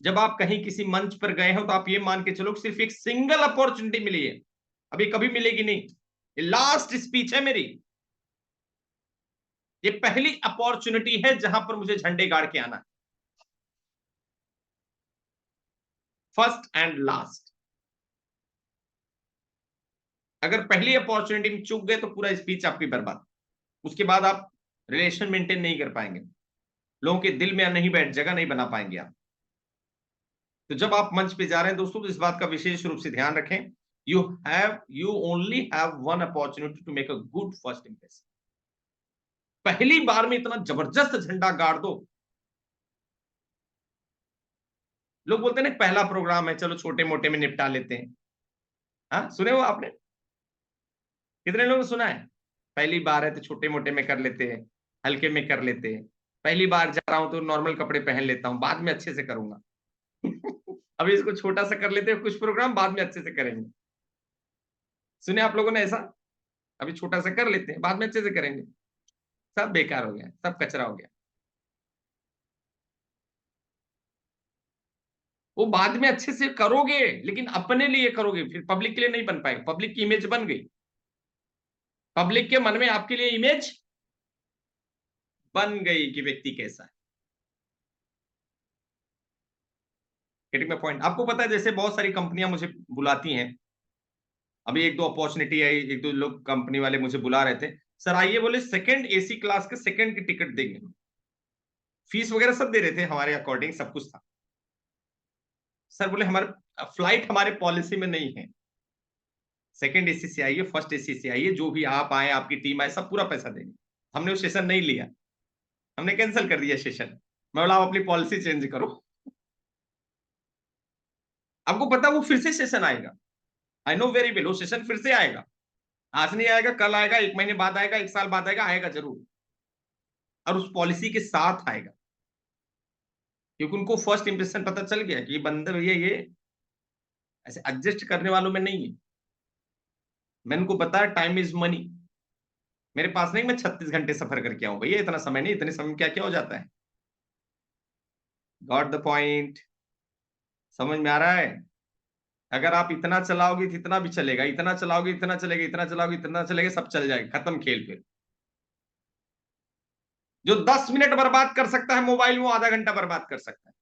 जब आप कहीं किसी मंच पर गए हो तो आप ये मान के चलो सिर्फ एक सिंगल अपॉर्चुनिटी मिली है, अभी कभी मिलेगी नहीं, ये लास्ट स्पीच है मेरी, ये पहली अपॉर्चुनिटी है जहां पर मुझे झंडे गाड़ के आना, फर्स्ट एंड लास्ट। अगर पहली अपॉर्चुनिटी में चूक गए तो पूरा स्पीच आपकी बर्बाद। उसके बाद आप रिलेशन मेंटेन नहीं कर पाएंगे, लोगों के दिल में नहीं बैठ, जगह नहीं बना पाएंगे आप। तो जब आप मंच पे जा रहे हैं दोस्तों, तो इस बात का विशेष रूप से ध्यान रखें, you only have one opportunity to make a good first impression. पहली बार में इतना जबरदस्त झंडा गाड़ दो। लोग बोलते हैं ना पहला प्रोग्राम है, चलो छोटे मोटे में निपटा लेते हैं। हाँ, सुने हो आपने? कितने लोगों ने सुना है? पहली बार है तो छोटे मोटे में कर लेते हैं, हल्के में कर लेते हैं, पहली बार जा रहा हूं तो नॉर्मल कपड़े पहन लेता हूं, बाद में अच्छे से करूंगा। अभी इसको छोटा सा कर लेते हैं कुछ प्रोग्राम, बाद में अच्छे से करेंगे। सुने आप लोगों ने ऐसा? अभी छोटा सा कर लेते हैं, बाद में अच्छे से करेंगे। सब बेकार हो गया, सब कचरा हो गया। वो बाद में अच्छे से करोगे, लेकिन अपने लिए करोगे, फिर पब्लिक के लिए नहीं बन पाएगा। पब्लिक की इमेज बन गई, पब्लिक के मन में आपके लिए इमेज बन गई कि व्यक्ति कैसा है। Getting my point? आपको पता है जैसे बहुत सारी कंपनियां मुझे बुलाती हैं, अभी एक दो अपॉर्चुनिटी आई, एक दो लोग कंपनी वाले मुझे बुला रहे थे, सर आइए, बोले सेकंड AC क्लास के सेकंड की टिकट देंगे, फीस वगैरह सब दे रहे थे, हमारे अकॉर्डिंग सब कुछ था। सर बोले हमारे फ्लाइट हमारे पॉलिसी में नहीं है, सेकंड AC से आइए, फर्स्ट AC से आइए, जो भी आप आए, आपकी टीम आए, सब पूरा पैसा देंगे। हमने वो सेशन नहीं लिया, हमने कैंसिल कर दिया सेशन। मैं बोला आप अपनी पॉलिसी चेंज करो। आपको पता वो फिर से सेशन आएगा, आई नो वेरी वेल, वो सेशन फिर से आएगा। आज नहीं आएगा, कल आएगा, 1 महीने बाद आएगा, 1 साल बाद आएगा, आएगा जरूर। और उस पॉलिसी के साथ आएगा, क्योंकि उनको फर्स्ट इंप्रेशन पता चल गया कि ये बंदर ये ऐसे एडजस्ट करने वालों में नहीं है। मैंने उनको बताया टाइम इज मनी। मेरे पास नहीं मैं 36 घंटे सफर करके आऊं भैया, इतना समय नहीं, इतने समय में क्या क्या हो जाता है। Got the point? समझ में आ रहा है? अगर आप इतना चलाओगे तो इतना भी चलेगा, इतना चलाओगे इतना चलेगा, इतना चलाओगे इतना चलेगा, सब चल जाएगा, खत्म खेल। फिर जो 10 मिनट बर्बाद कर सकता है मोबाइल में, वो आधा घंटा बर्बाद कर सकता है।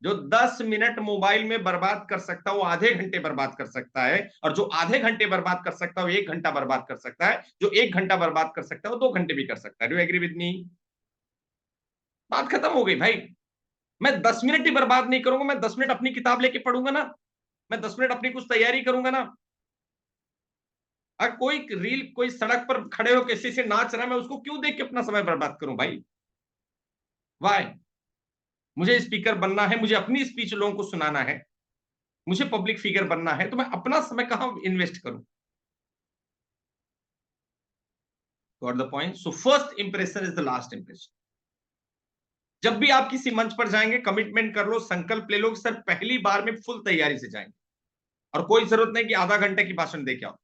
जो 10 मिनट मोबाइल में बर्बाद कर सकता है वो आधे घंटे बर्बाद कर सकता है, और जो आधे घंटे बर्बाद कर सकता है वो 1 घंटा बर्बाद कर सकता है, जो 1 घंटा बर्बाद कर सकता है वो 2 घंटे भी कर सकता है। Do agree with me? बात खत्म हो गई भाई। मैं 10 मिनट ही बर्बाद नहीं करूंगा, मैं 10 मिनट अपनी किताब लेके पढ़ूंगा ना, मैं 10 मिनट अपनी कुछ तैयारी करूंगा ना। अगर कोई रील, कोई सड़क पर खड़े होकर किसी से नाच रहा है, मैं उसको क्यों देख के अपना समय बर्बाद करूं भाई? वाई? मुझे स्पीकर बनना है, मुझे अपनी स्पीच लोगों को सुनाना है, मुझे पब्लिक फिगर बनना है, तो मैं अपना समय कहां इन्वेस्ट करूं? Got the point? So first impression is the last impression. जब भी आप किसी मंच पर जाएंगे, कमिटमेंट कर लो, संकल्प ले लो, सर पहली बार में फुल तैयारी से जाएंगे, और कोई जरूरत नहीं कि आधा घंटे की भाषण दे के आओ।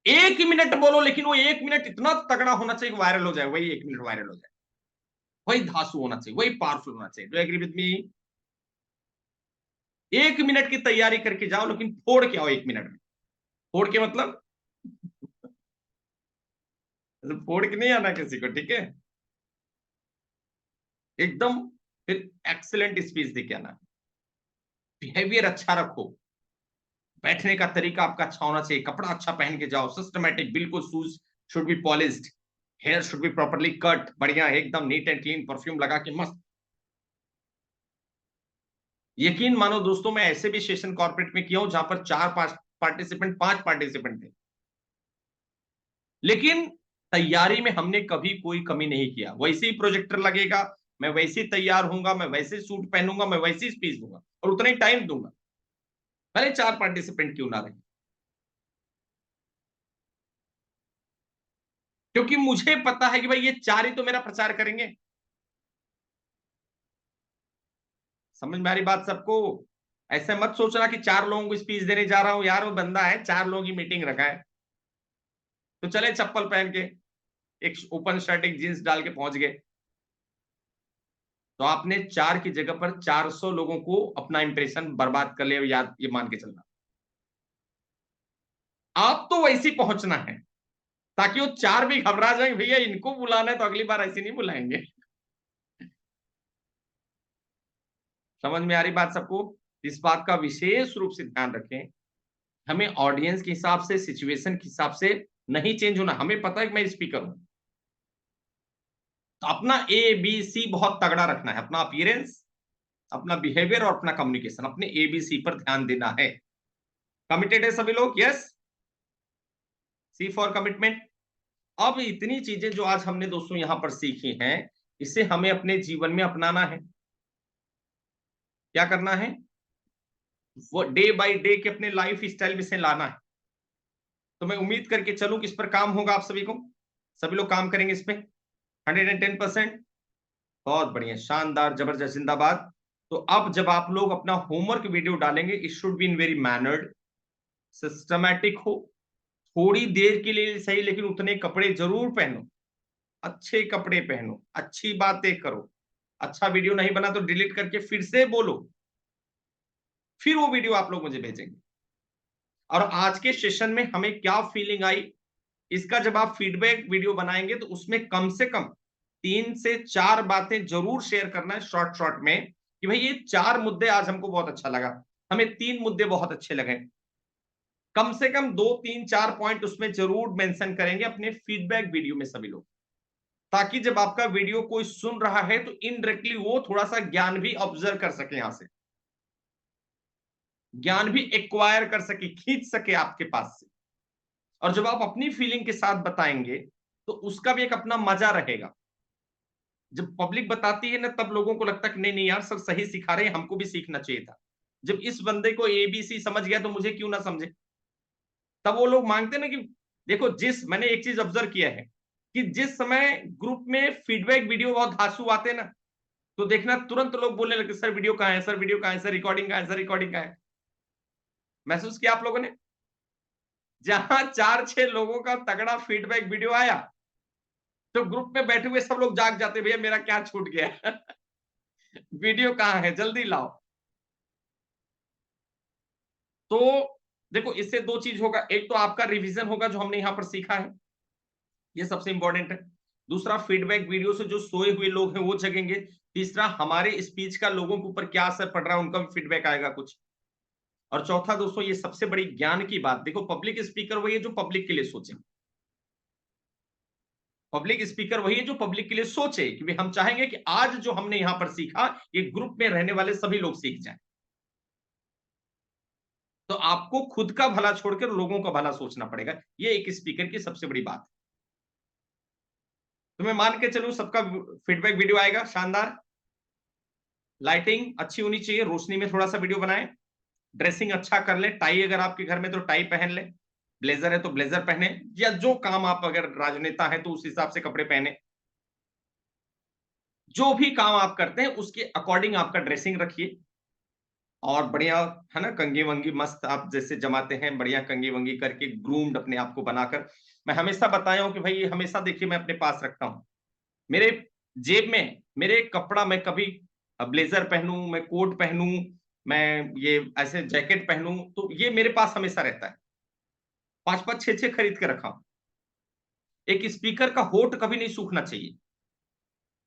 1 मिनट बोलो, लेकिन वो 1 मिनट इतना तगड़ा होना चाहिए, वायरल हो जाए, वही 1 मिनट वायरल हो जाए, वही धांसू होना चाहिए, वही पावरफुल होना चाहिए। Do agree with me? 1 minute की तैयारी करके जाओ, लेकिन फोड़ के आओ 1 मिनट में। फोड़ के मतलब फोड़ के नहीं आना किसी को, ठीक है? एकदम फिर एक्सीलेंट स्पीच देके आना। बिहेवियर अच्छा रखो, बैठने का तरीका आपका अच्छा होना चाहिए, कपड़ा अच्छा पहन के जाओ, सिस्टमैटिक, बिल्कुल shoes should be polished, hair should be properly cut, बढ़िया एकदम नीट एंड क्लीन, परफ्यूम लगा के मस्त। यकीन मानो दोस्तों, मैं ऐसे भी सेशन कॉर्पोरेट में किया हूं जहां पर 4 पार्टिसिपेंट, 5 पार्टिसिपेंट थे, लेकिन तैयारी में हमने कभी कोई कमी नहीं किया। वैसे ही प्रोजेक्टर लगेगा, मैं वैसे ही तैयार होऊंगा, मैं वैसे सूट पहनूंगा, मैं वैसे ही स्पीच दूंगा, और उतना ही टाइम दूंगा, भले 4 पार्टिसिपेंट क्यों ना रहे, क्योंकि मुझे पता है कि भाई ये 4 ही तो मेरा प्रचार करेंगे। समझ में आ रही बात सबको? ऐसे मत सोचना कि 4 लोगों को स्पीच देने जा रहा हूं, यार वो बंदा है 4 लोगों की मीटिंग रखा है, तो चले चप्पल पहन के, एक ओपन शर्ट एक जींस डाल के पहुंच गए, तो आपने 4 की जगह पर 400 लोगों को अपना इंप्रेशन बर्बाद कर लिया, याद ये मान के चलना। आप तो वैसे ही पहुंचना है, ताकि वो 4 भी घबरा जाए, भैया इनको बुलाना है तो अगली बार ऐसे नहीं बुलाएंगे। समझ में आ रही बात सबको? इस बात का विशेष रूप से ध्यान रखें, हमें ऑडियंस के हिसाब से, सिचुएशन के हिसाब से नहीं चेंज होना। हमें पता है कि मैं स्पीकर हूं, तो अपना ABC बहुत तगड़ा रखना है, अपना अपीयरेंस, अपना बिहेवियर और अपना कम्युनिकेशन, अपने ABC पर ध्यान देना है। कमिटेड है सभी लोग? Yes, C for commitment. अब इतनी चीजें जो आज हमने दोस्तों यहां पर सीखी हैं, इसे हमें अपने जीवन में अपनाना है। क्या करना है? वो डे बाय डे के अपने लाइफ स्टाइल में से लाना है। तो मैं उम्मीद करके चलूं कि इस पर काम होगा आप सभी को, सभी लोग काम करेंगे इस पे 110%। बहुत बढ़िया, शानदार, जबरदस्त, जिंदाबाद। तो अब जब आप लोग अपना होमवर्क वीडियो डालेंगे, it should be in very mannered, systematic हो, थोड़ी देर के लिए सही, लेकिन उतने कपड़े जरूर पहनो, अच्छे कपड़े पहनो, अच्छी बातें करो। अच्छा वीडियो नहीं बना तो डिलीट करके फिर से बोलो, फिर वो वीडियो आप लोग मुझे भेजेंगे। और आज के सेशन में हमें क्या फीलिंग आई, इसका जब आप फीडबैक वीडियो बनाएंगे तो उसमें कम से कम 3 से 4 बातें जरूर शेयर करना है शॉर्ट शॉर्ट में, कि भाई ये 4 मुद्दे आज हमको बहुत अच्छा लगा, हमें 3 मुद्दे बहुत अच्छे लगे। कम से कम 2 3 4 पॉइंट उसमें जरूर मेंशन करेंगे अपने फीडबैक वीडियो में सभी लोग, ताकि जब आपका वीडियो कोई सुन रहा है तो इनडायरेक्टली वो थोड़ा सा ज्ञान भी ऑब्जर्व कर सके, यहां से ज्ञान भी एक्वायर कर सके, खींच सके आपके पास से। और जब आप अपनी फीलिंग के साथ बताएंगे तो उसका भी एक अपना मजा रहेगा। जब पब्लिक बताती है ना, तब लोगों को लगता है कि नहीं नहीं यार, सर सही सिखा रहे हैं, हमको भी सीखना चाहिए था। जब इस बंदे को ABC समझ गया तो मुझे क्यों ना समझे। तब वो लोग मांगते ना कि देखो, जिस मैंने एक चीज ऑब्जर्व किया है कि जिस समय ग्रुप में फीडबैक वीडियो बहुत धांसू आते ना, तो देखना तुरंत लोग बोलने लगते, सर वीडियो कहाँ है, सर वीडियो कहाँ है, सर रिकॉर्डिंग कहाँ है, सर रिकॉर्डिंग कहाँ है। महसूस किया आप लोगों ने? जहां 4 6 लोगों का तगड़ा फीडबैक वीडियो आया, तो ग्रुप में बैठे हुए सब लोग जाग जाते, भैया मेरा क्या छूट गया। वीडियो कहाँ है, जल्दी लाओ। तो देखो, इससे 2 चीज होगा, एक तो आपका रिवीजन होगा जो हमने यहां पर सीखा है, ये सबसे इंपॉर्टेंट है। दूसरा, फीडबैक वीडियो से जो सोए हुए लोग हैं वो जगेंगे। तीसरा, हमारे स्पीच का लोगों के ऊपर क्या असर पड़ रहा है, उनका भी फीडबैक आएगा कुछ। और चौथा दोस्तों, ये सबसे बड़ी ज्ञान की बात, देखो पब्लिक स्पीकर वही है जो पब्लिक के लिए सोचे। पब्लिक स्पीकर वही है जो पब्लिक के लिए सोचे कि भाई हम चाहेंगे कि आज जो हमने यहां पर सीखा, ये ग्रुप में रहने वाले सभी लोग सीख जाएं। तो आपको खुद का भला छोड़कर लोगों का भला सोचना पड़ेगा, ये एक स्पीकर की सबसे बड़ी बात है। तो मैं मान के चलूं सबका फीडबैक वीडियो आएगा शानदार, लाइटिंग अच्छी होनी चाहिए, रोशनी में थोड़ा सा वीडियो बनाएं, ड्रेसिंग अच्छा कर ले, टाई अगर आपके घर में तो टाई पहन ले, ब्लेजर है तो ब्लेजर पहने, या जो काम आप अगर राजनेता है तो उस हिसाब से कपड़े पहने। जो भी काम आप करते हैं उसके अकॉर्डिंग आपका ड्रेसिंग रखिए और बढ़िया, है ना, कंघी-वंघी मस्त आप जैसे जमाते हैं, बढ़िया कंघी-वंघी करके ग्रूम्ड अपने आप को बनाकर। मैं हमेशा बताया हूँ कि भई हमेशा देखिए मैं अपने पास रखता हूँ। मेरे जेब में मेरे कपड़ा मैं कभी ब्लेज़र पहनूँ, मैं कोट पहनूँ, मैं ये ऐसे जैकेट पहनूँ, तो ये मेरे पास हमेशा रहता है। 5-5 6-6 खरीद के रखा हूँ। एक स्पीकर का होंठ कभी नहीं सूखना चाहिए।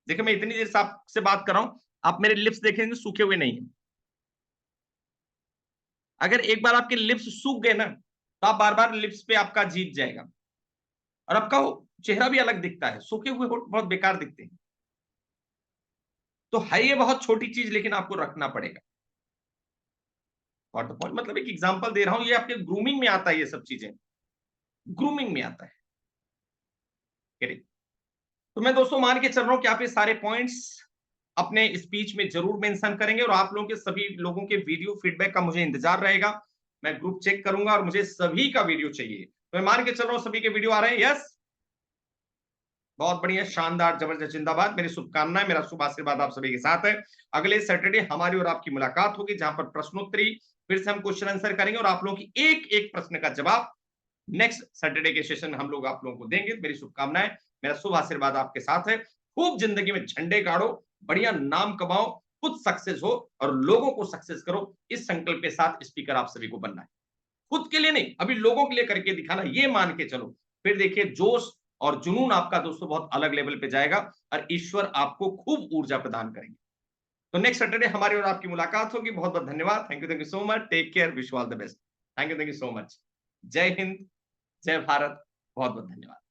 देखिए मैं इतनी देर से आपसे बात कर रहा हूँ, आप मेरे लिप्स देखेंगे सूखे हुए नहीं हैं। अगर एक बार आपके लिप्स सूख गए ना, तो आप बार-बार लिप्स पे आपका जीत जाएगा और आपका वो चेहरा भी अलग दिखता है। सूखे हुए होंठ बहुत बेकार दिखते हैं। तो है ये बहुत छोटी चीज़ लेकिन आपको रखना पड़ेगा। व्हाट द पॉइंट, मतलब एक एग्ज़ाम्पल दे रहा हूँ, ये आपके ग्रूमिंग में आता है ये सब चीज़ें। ग्रूमिंग में आता है। करेक्ट। तो मैं दोस्तों मान के चल रहा हूँ कि आप ये सारे पॉइंट्स अपने स्पीच में ज़रूर मेंशन करेंगे और आप लोगों के सभी लोगों के वीडियो फीडबैक का मुझे इंतज़ार रहेगा। मैं ग्रुप चेक करूँगा और मुझे सभी का वीडियो चाहिए। तो मैं मान के चल रहा हूँ सभी के वीडियो आ रहे हैं, यस? बहुत बढ़िया, शानदार, जबरदस्त, जिंदाबाद। मेरी शुभकामनाएं, मेरा शुभ आशीर्वाद आप सभी के साथ है। अगले सैटरडे हमारी और आपकी मुलाकात होगी जहां पर प्रश्नोत्तरी फिर से हम क्वेश्चन आंसर करेंगे और आप लोगों की एक एक प्रश्न का जवाब नेक्स्ट सैटरडे के सेशन में हम लोग आप लोगों को देंगे। मेरी शुभकामनाएं, मेरा शुभ आशीर्वाद आपके साथ है। खूब जिंदगी में झंडे गाड़ो, बढ़िया नाम कमाओ, खुद सक्सेस हो और लोगों को सक्सेस करो। इस संकल्प के साथ स्पीकर आप सभी को बनना है। खुद के लिए नहीं, अभी लोगों के लिए करके दिखाना, ये मान के चलो। फिर देखिए जोश और जुनून आपका दोस्तों बहुत अलग लेवल पे जाएगा और ईश्वर आपको खूब ऊर्जा प्रदान करेंगे। तो नेक्स्ट सैटरडे हमारी और आपकी मुलाकात होगी। बहुत-बहुत धन्यवाद। Thank you so much. Take care, wish you all the best. Thank you so much. जय हिंद, जय भारत। बहुत-बहुत धन्यवाद।